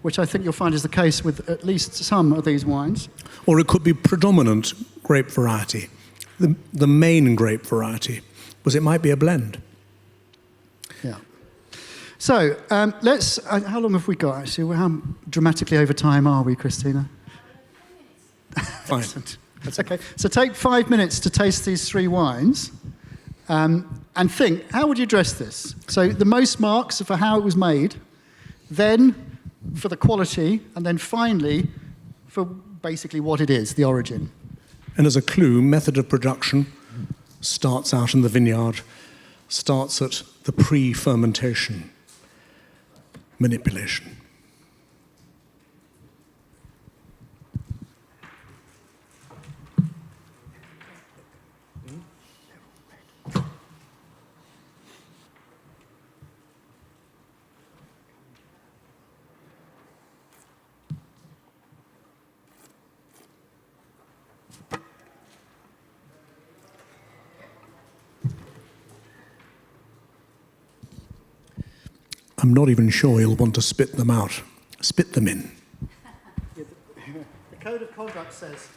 which I think you'll find is the case with at least some of these wines. Or it could be predominant grape variety, the main grape variety, because it might be a blend. Yeah. So let's, how long have we got actually? How dramatically over time are we, Christina? Fine. That's okay. So take 5 minutes to taste these 3 wines and think, how would you address this? So the most marks are for how it was made, then for the quality, and then finally for basically what it is, the origin. And as a clue, method of production starts out in the vineyard, starts at the pre-fermentation manipulation. I'm not even sure you'll want to spit them out. Spit them in. Yeah, the code of conduct says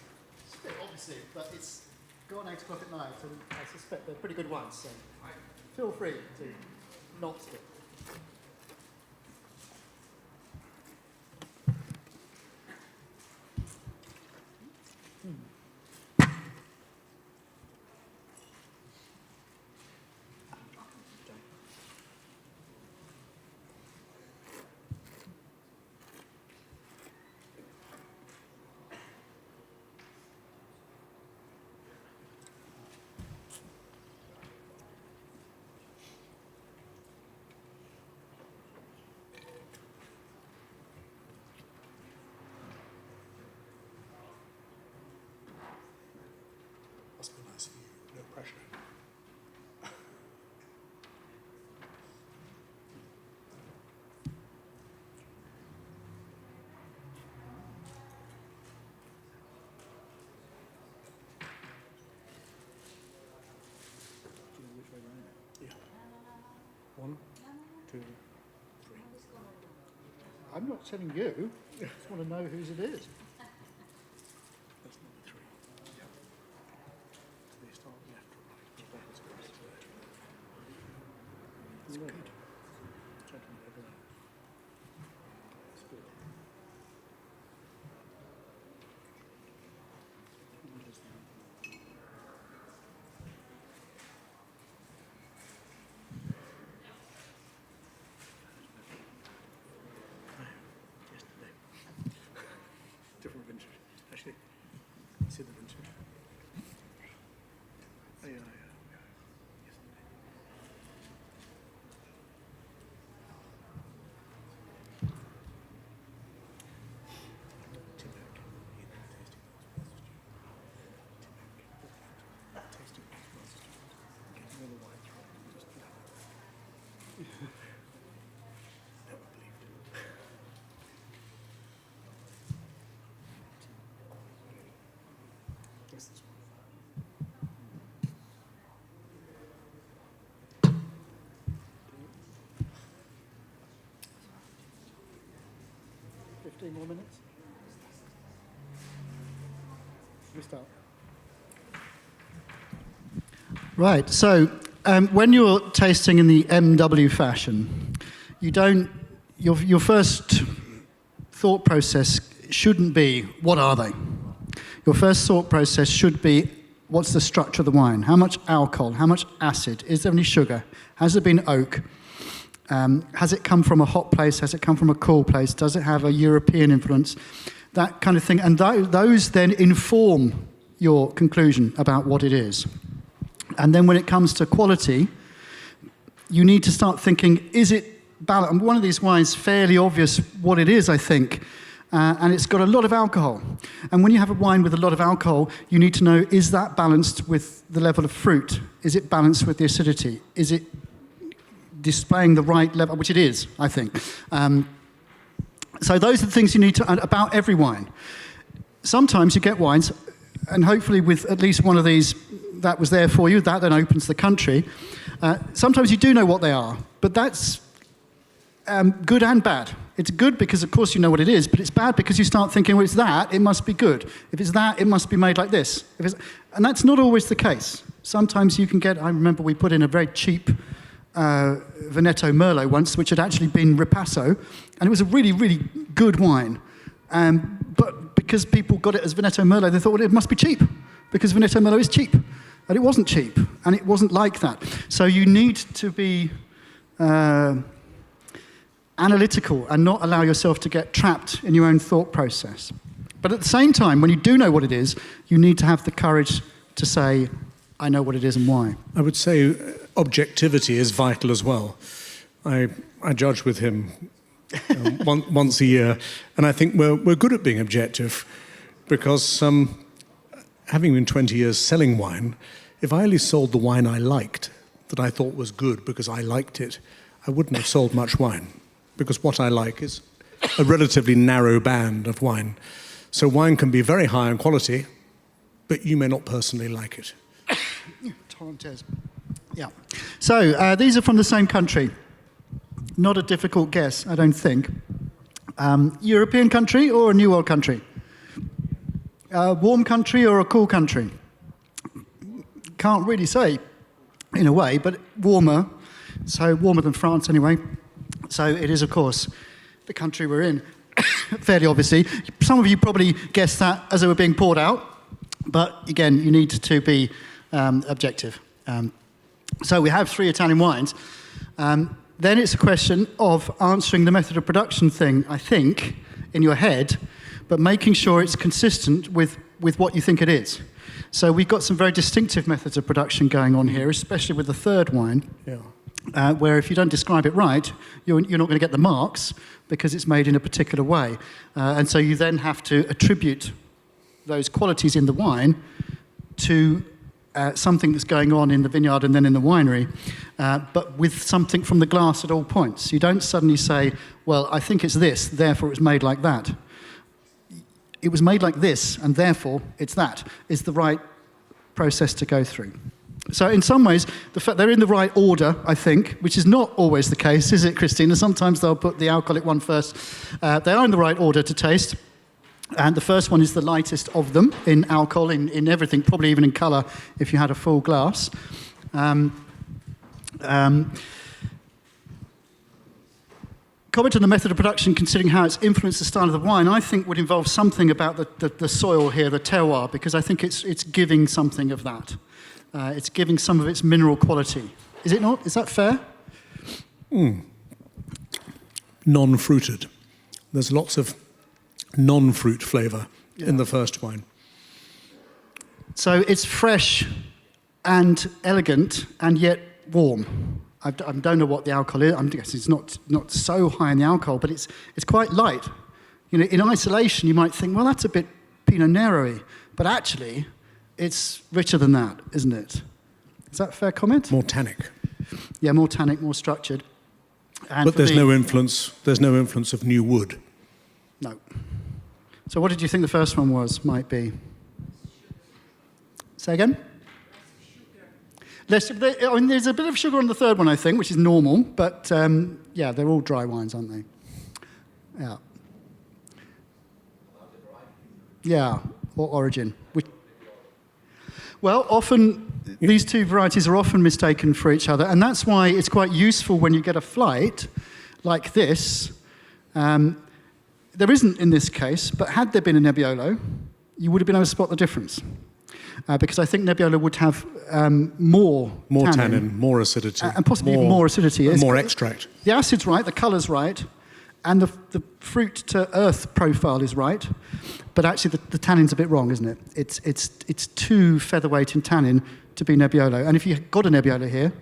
spit, obviously, but it's gone 8 o'clock at night, and I suspect they're pretty good ones, so feel free to not spit. I'm not telling you. I just want to know whose it is. That's number 3. Yeah. So they start left or right. That's good. Gentleman over there. That's good. Yesterday. Different vintage. Actually, see the vintage. Oh, yeah. Yesterday. Timok. Tasting those. Getting all the wine through. Just never believed it. Guess this one. 15 more minutes. We start. Right, so when you're tasting in the MW fashion, your first thought process shouldn't be, what are they? Your first thought process should be, what's the structure of the wine? How much alcohol? How much acid? Is there any sugar? Has there been oak? Has it come from a hot place? Has it come from a cool place? Does it have a European influence? That kind of thing. And those then inform your conclusion about what it is. And then when it comes to quality, you need to start thinking, is it balanced? And one of these wines, fairly obvious what it is, I think. And it's got a lot of alcohol. And when you have a wine with a lot of alcohol, you need to know, is that balanced with the level of fruit? Is it balanced with the acidity? Is it displaying the right level, which it is, I think. So those are the things you need to, about every wine. Sometimes you get wines, and hopefully with at least one of these, that was there for you, that then opens the country. Sometimes you do know what they are, but that's good and bad. It's good because, of course, you know what it is, but it's bad because you start thinking, well, it's that, it must be good. If it's that, it must be made like this. And that's not always the case. Sometimes you can get, I remember we put in a very cheap Veneto Merlot once, which had actually been Ripasso, and it was a really, really good wine. But because people got it as Veneto Merlot, they thought, well, it must be cheap, because Veneto Merlot is cheap. And it wasn't cheap, and it wasn't like that. So you need to be analytical and not allow yourself to get trapped in your own thought process. But at the same time, when you do know what it is, you need to have the courage to say, I know what it is and why. I would say objectivity is vital as well. I judge with him once a year, and I think we're good at being objective because having been 20 years selling wine, if I only sold the wine I liked, that I thought was good because I liked it, I wouldn't have sold much wine, because what I like is a relatively narrow band of wine. So wine can be very high in quality, but you may not personally like it. Torrentes. Yeah. So these are from the same country. Not a difficult guess, I don't think. European country or a New World country? Warm country or a cool country? Can't really say, in a way, but warmer. So warmer than France, anyway. So it is, of course, the country we're in, fairly obviously. Some of you probably guessed that as they were being poured out. But again, you need to be objective. So we have 3 Italian wines. Then it's a question of answering the method of production thing, I think, in your head, but making sure it's consistent with what you think it is. So we've got some very distinctive methods of production going on here, especially with the third wine, where if you don't describe it right, you're not going to get the marks because it's made in a particular way. And so you then have to attribute those qualities in the wine to something that's going on in the vineyard and then in the winery, but with something from the glass at all points. You don't suddenly say, well, I think it's this, therefore it's made like that. It was made like this, and therefore it's that, is the right process to go through. So in some ways, the fact they're in the right order, I think, which is not always the case, is it, Christina? Sometimes they'll put the alcoholic one first. They are in the right order to taste. And the first one is the lightest of them in alcohol, in everything, probably even in colour if you had a full glass. Comment on the method of production, considering how it's influenced the style of the wine, I think would involve something about the soil here, the terroir, because I think it's giving something of that. It's giving some of its mineral quality. Is it not? Is that fair? Non-fruited. There's lots of non-fruit flavour in the first wine. So it's fresh and elegant and yet warm. I don't know what the alcohol is. I'm guessing it's not so high in the alcohol, but it's quite light. You know, in isolation, you might think, well, that's a bit Pinot Nero-y, but actually, it's richer than that, isn't it? Is that a fair comment? More tannic. Yeah, more tannic, more structured. And but there's no influence. There's no influence of new wood. No. So, what did you think the first one might be? Say again. There's a bit of sugar on the third one, I think, which is normal, but yeah, they're all dry wines, aren't they? Yeah. Yeah, or origin. Well, often, these two varieties are often mistaken for each other, and that's why it's quite useful when you get a flight like this. There isn't in this case, but had there been a Nebbiolo, you would have been able to spot the difference. Because I think Nebbiolo would have more tannin, more acidity. And possibly even more acidity. More extract. The acid's right, the colour's right, and the fruit to earth profile is right, but actually the tannin's a bit wrong, isn't it? It's too featherweight in tannin to be Nebbiolo. And if you got a Nebbiolo here,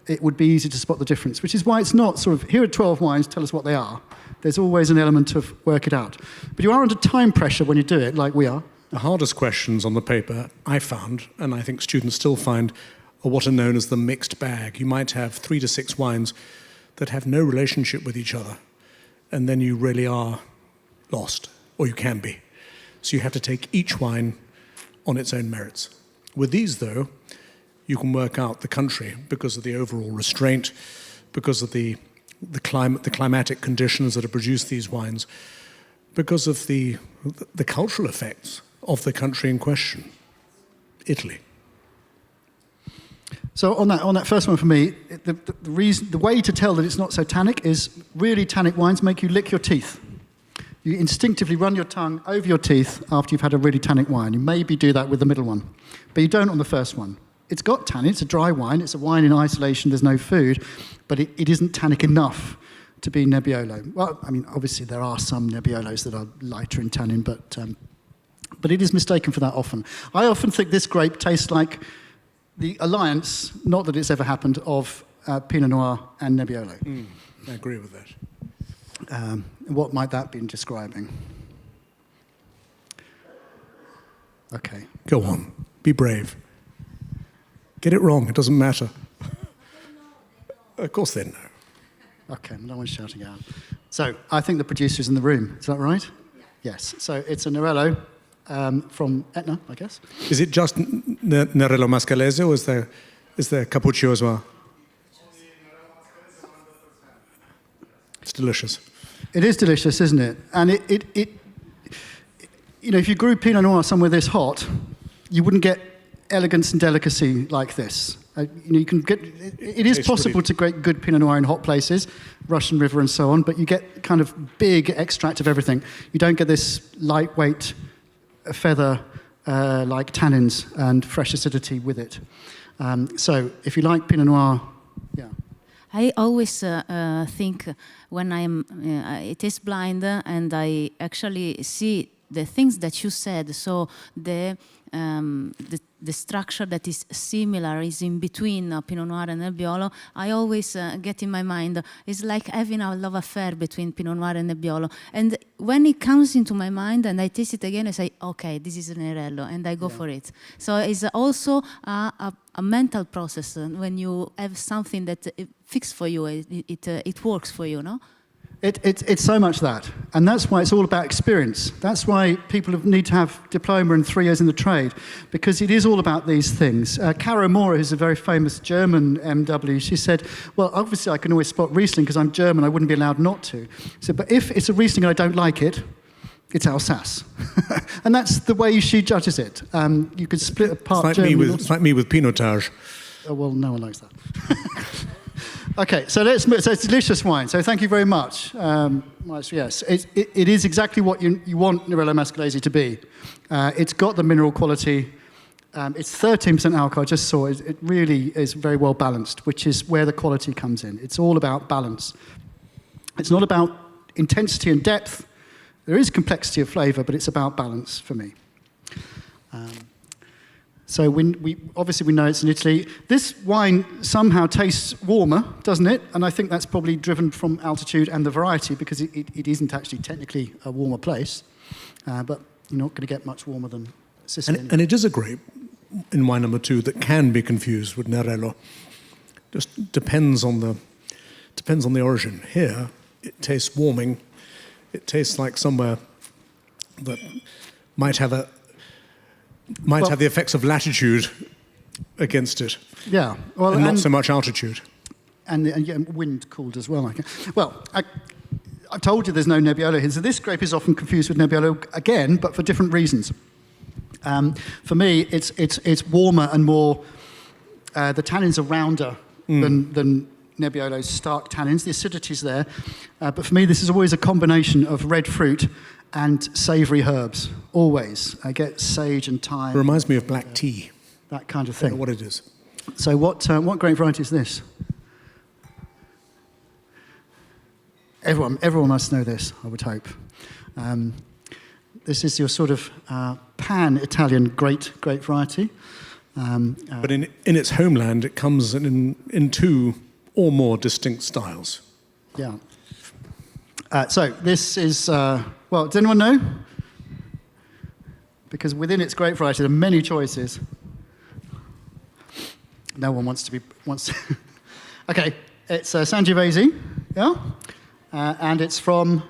it would be easy to spot the difference, which is why it's not sort of, here are 12 wines, tell us what they are. There's always an element of work it out. But you are under time pressure when you do it, like we are. The hardest questions on the paper I found, and I think students still find, are what are known as the mixed bag. You might have 3 to 6 wines that have no relationship with each other, and then you really are lost, or you can be. So you have to take each wine on its own merits. With these, though, you can work out the country because of the overall restraint, because of the climatic conditions that have produced these wines, because of the cultural effects of the country in question, Italy. So on that first one for me, the way to tell that it's not so tannic is really tannic wines make you lick your teeth. You instinctively run your tongue over your teeth after you've had a really tannic wine. You maybe do that with the middle one, but you don't on the first one. It's got tannin, it's a dry wine, it's a wine in isolation, there's no food, but it isn't tannic enough to be Nebbiolo. Well, I mean, obviously there are some Nebbiolos that are lighter in tannin, but it is mistaken for that often. I often think this grape tastes like the alliance, not that it's ever happened, of Pinot Noir and Nebbiolo. I agree with that. What might that be describing? Okay. Go on. Be brave. Get it wrong. It doesn't matter. Of course they know. Okay, no one's shouting out. So, I think the producer's in the room. Is that right? Yes. So, it's a Nerello from Etna, I guess. Is it just Nerello Mascalese, or is there Cappuccio as well? It's delicious. It is delicious, isn't it? And it you know, if you grew Pinot Noir somewhere this hot, you wouldn't get elegance and delicacy like this. You know, you can get. It is possible to get good Pinot Noir in hot places, Russian River and so on, but you get kind of big extract of everything. You don't get this lightweight feather like tannins and fresh acidity with it. So if you like Pinot Noir, yeah. I always think when it is blind and I actually see the things that you said, so the structure that is similar is in between Pinot Noir and Nebbiolo, I always get in my mind, it's like having a love affair between Pinot Noir and Nebbiolo. And when it comes into my mind and I taste it again, I say, okay, this is Nerello, and I go for it. So it's also a mental process when you have something that it fixed for you, it works for you, no? It's so much that. And that's why it's all about experience. That's why people need to have diploma and 3 years in the trade, because it is all about these things. Caro Mora, who's a very famous German MW, she said, well, obviously I can always spot Riesling because I'm German, I wouldn't be allowed not to. She said, but if it's a Riesling and I don't like it, it's Alsace. And that's the way she judges it. You could split apart German. It's like me with Pinotage. Oh, well, no one likes that. Okay, so let's move. So it's delicious wine. So thank you very much. Yes, it is exactly what you want Nerello Mascalese to be. It's got the mineral quality. It's 13% alcohol. I just saw it. It really is very well balanced, which is where the quality comes in. It's all about balance. It's not about intensity and depth. There is complexity of flavour, but it's about balance for me. So we obviously know it's in Italy. This wine somehow tastes warmer, doesn't it? And I think that's probably driven from altitude and the variety, because it isn't actually technically a warmer place. But you're not going to get much warmer than Sicily. And it is a grape, in wine number 2, that can be confused with Nerello. Just depends on the origin. Here, it tastes warming. It tastes like somewhere that might have the effects of latitude against it. Yeah. Well, and not so much altitude. And wind cooled as well. Well, I told you there's no Nebbiolo here. So this grape is often confused with Nebbiolo again, but for different reasons. For me, it's warmer and more. The tannins are rounder than Nebbiolo's stark tannins. The acidity's there. But for me, this is always a combination of red fruit and savoury herbs, always. I get sage and thyme. It reminds me of black tea. That kind of I thing. don't know what it is. So what grape variety is this? Everyone must know this, I would hope. This is your sort of pan-Italian grape variety. But in its homeland, it comes in 2 or more distinct styles. Yeah. So this is, well, does anyone know? Because within its grape variety, there are many choices. No one wants to. Okay, it's Sangiovese, yeah? And it's from,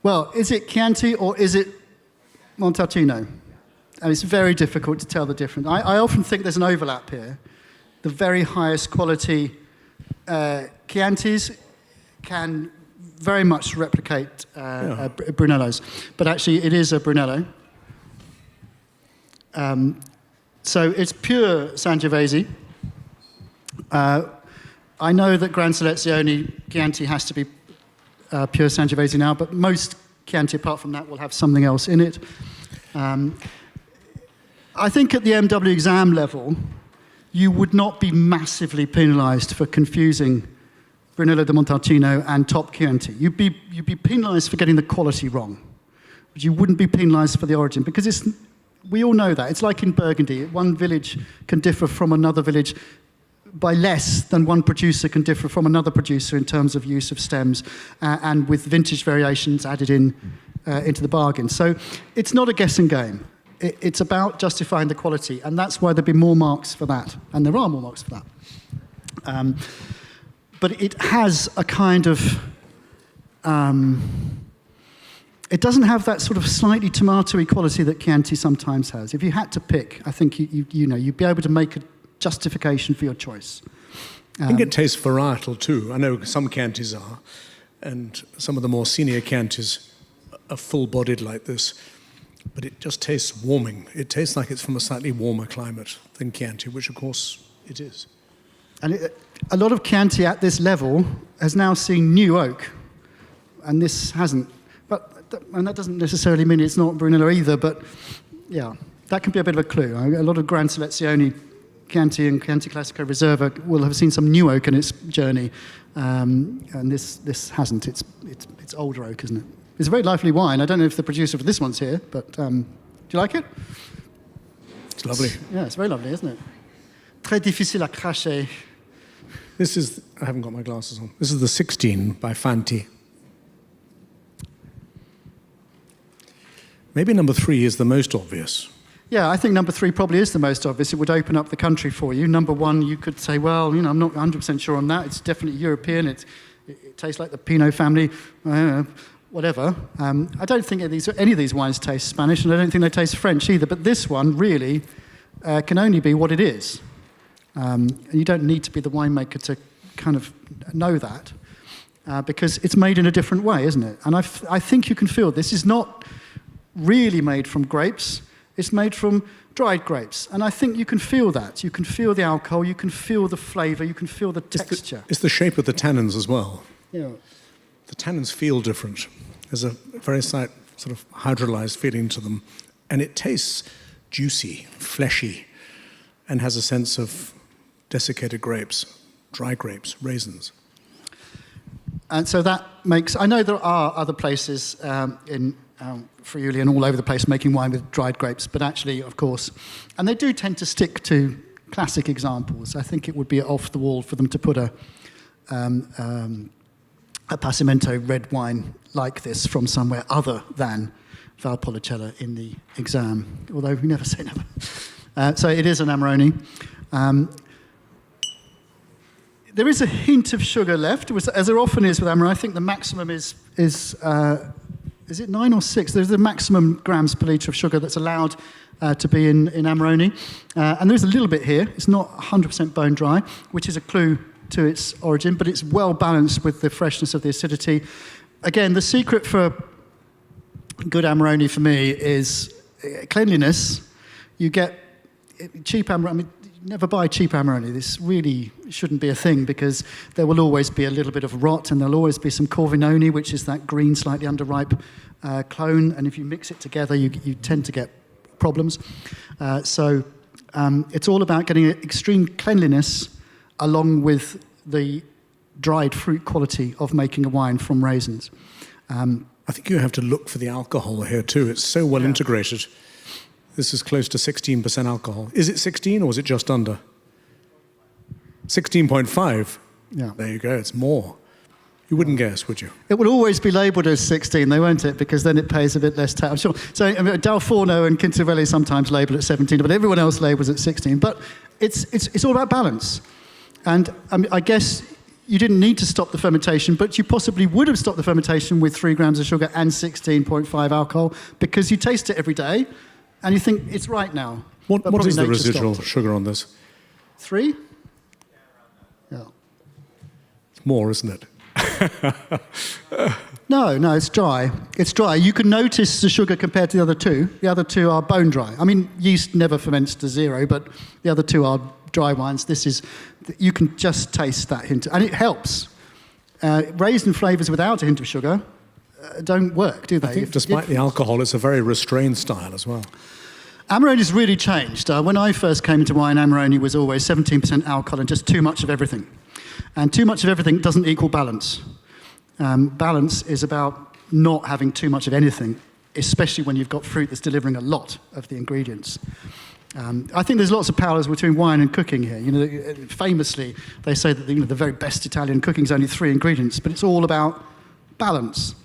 well, is it Chianti or is it Montalcino? And it's very difficult to tell the difference. I often think there's an overlap here. The very highest quality Chiantis can very much replicate Brunellos. But actually, it is a Brunello. So it's pure Sangiovese. I know that Gran Selezione Chianti has to be pure Sangiovese now, but most Chianti, apart from that, will have something else in it. I think at the MW exam level, you would not be massively penalised for confusing Brunello di Montalcino and top Chianti. You'd be penalised for getting the quality wrong, but you wouldn't be penalised for the origin, because we all know that. It's like in Burgundy. One village can differ from another village by less than one producer can differ from another producer in terms of use of stems, and with vintage variations added into the bargain. So it's not a guessing game. It's about justifying the quality, and that's why there'd be more marks for that, and there are more marks for that. But it has a kind of, it doesn't have that sort of slightly tomatoey quality that Chianti sometimes has. If you had to pick, I think you'd be able to make a justification for your choice. I think it tastes varietal too. I know some Chiantis are, and some of the more senior Chiantis are full-bodied like this. But it just tastes warming. It tastes like it's from a slightly warmer climate than Chianti, which of course it is. And a lot of Chianti at this level has now seen new oak, and this hasn't. And that doesn't necessarily mean it's not Brunello either, but yeah, that can be a bit of a clue. A lot of Gran Selezione Chianti and Chianti Classico Reserva will have seen some new oak in its journey, and this hasn't. It's older oak, isn't it? It's a very lively wine. I don't know if the producer for this one's here, but do you like it? It's lovely. Yeah, it's very lovely, isn't it? Très difficile à cracher. This is, I haven't got my glasses on. This is the 16 by Fanti. Maybe number 3 is the most obvious. Yeah, I think number 3 probably is the most obvious. It would open up the country for you. Number 1, you could say, well, I'm not 100% sure on that. It's definitely European. It tastes like the Pinot family, whatever. I don't think any of these wines taste Spanish, and I don't think they taste French either. But this one really can only be what it is. You don't need to be the winemaker to kind of know that, because it's made in a different way, isn't it? And I think you can feel this is not really made from grapes. It's made from dried grapes. And I think you can feel that. You can feel the alcohol, you can feel the flavour, you can feel the texture. It's the shape of the tannins as well. Yeah. The tannins feel different. There's a very slight sort of hydrolyzed feeling to them. And it tastes juicy, fleshy, and has a sense of desiccated grapes, dry grapes, raisins. And so that makes... I know there are other places in Friuli and all over the place making wine with dried grapes, but actually, of course... And they do tend to stick to classic examples. I think it would be off the wall for them to put a Passamento red wine like this from somewhere other than Valpolicella in the exam, although we never say never. So it is an Amarone. There is a hint of sugar left, as there often is with Amarone. I think the maximum is it 9 or 6? There's the maximum grams per litre of sugar that's allowed to be in Amarone. And there's a little bit here. It's not 100% bone dry, which is a clue to its origin, but it's well balanced with the freshness of the acidity. Again, the secret for good Amarone for me is cleanliness. You get cheap Amarone. I mean, never buy cheap Amarone. This really shouldn't be a thing, because there will always be a little bit of rot, and there'll always be some Corvinone, which is that green, slightly underripe clone. And if you mix it together, you tend to get problems. So it's all about getting extreme cleanliness along with the dried fruit quality of making a wine from raisins. I think you have to look for the alcohol here too. It's so well integrated. This is close to 16% alcohol. Is it 16 or is it just under? 16.5? Yeah. There you go, it's more. You wouldn't guess, would you? It will always be labelled as 16, though, won't it? Because then it pays a bit less tax, I'm sure. So I mean, Dal Forno and Quintavelli sometimes label at 17, but everyone else labels at 16. But it's all about balance. And I guess you didn't need to stop the fermentation, but you possibly would have stopped the fermentation with 3 grams of sugar and 16.5 alcohol, because you taste it every day and you think it's right now. What is the residual sugar on this? 3? Yeah. It's more, isn't it? No, it's dry. It's dry. You can notice the sugar compared to the other two. The other two are bone dry. I mean, yeast never ferments to 0, but the other two are dry wines. This is, you can just taste that hint, and it helps. Raisin flavours without a hint of sugar don't work, do they? I think despite the alcohol, it's a very restrained style as well. Amarone's really changed. When I first came into wine, Amarone was always 17% alcohol and just too much of everything. And too much of everything doesn't equal balance. Balance is about not having too much of anything, especially when you've got fruit that's delivering a lot of the ingredients. I think there's lots of parallels between wine and cooking here. You know, famously, they say that the very best Italian cooking is only 3 ingredients, but it's all about balance.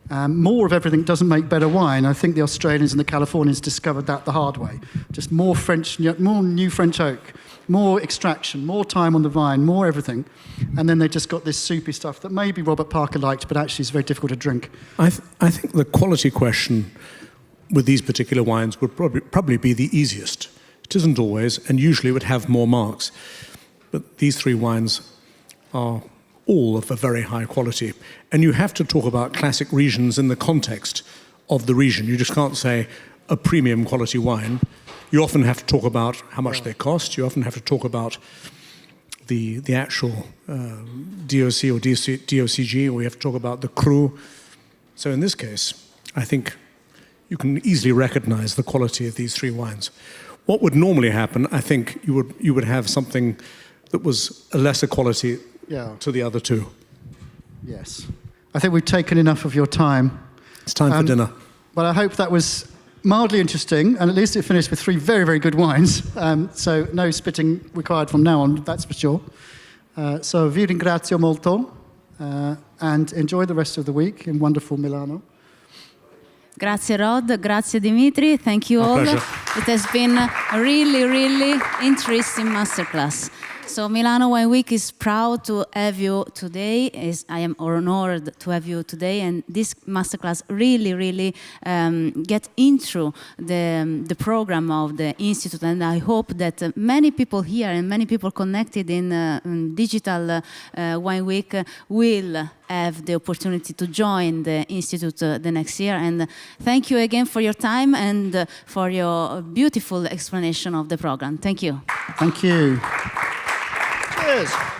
More of everything doesn't make better wine. I think the Australians and the Californians discovered that the hard way. Just more new French oak, more extraction, more time on the vine, more everything. And then they just got this soupy stuff that maybe Robert Parker liked, but actually is very difficult to drink. I think the quality question with these particular wines would probably be the easiest. It isn't always, and usually would have more marks. But these 3 wines are all of a very high quality. And you have to talk about classic regions in the context of the region. You just can't say a premium quality wine. You often have to talk about how much they cost. You often have to talk about the actual DOC or DOCG, or you have to talk about the cru. So in this case, I think you can easily recognize the quality of these 3 wines. What would normally happen, I think you would have something that was a lesser quality to the other 2. Yes. I think we've taken enough of your time. It's time for dinner. Well, I hope that was mildly interesting, and at least it finished with 3 very, very good wines. So no spitting required from now on, that's for sure. So vi ringrazio molto, and enjoy the rest of the week in wonderful Milano. Grazie Rod, grazie Dimitri, thank you all. pleasure. It has been a really, really interesting masterclass. So Milano Wine Week is proud to have you today. I am honored to have you today, and this masterclass really get into the program of the Institute, and I hope that many people here and many people connected in Digital Wine Week will have the opportunity to join the Institute the next year. And thank you again for your time and for your beautiful explanation of the program. Thank you. Thank you. Cheers.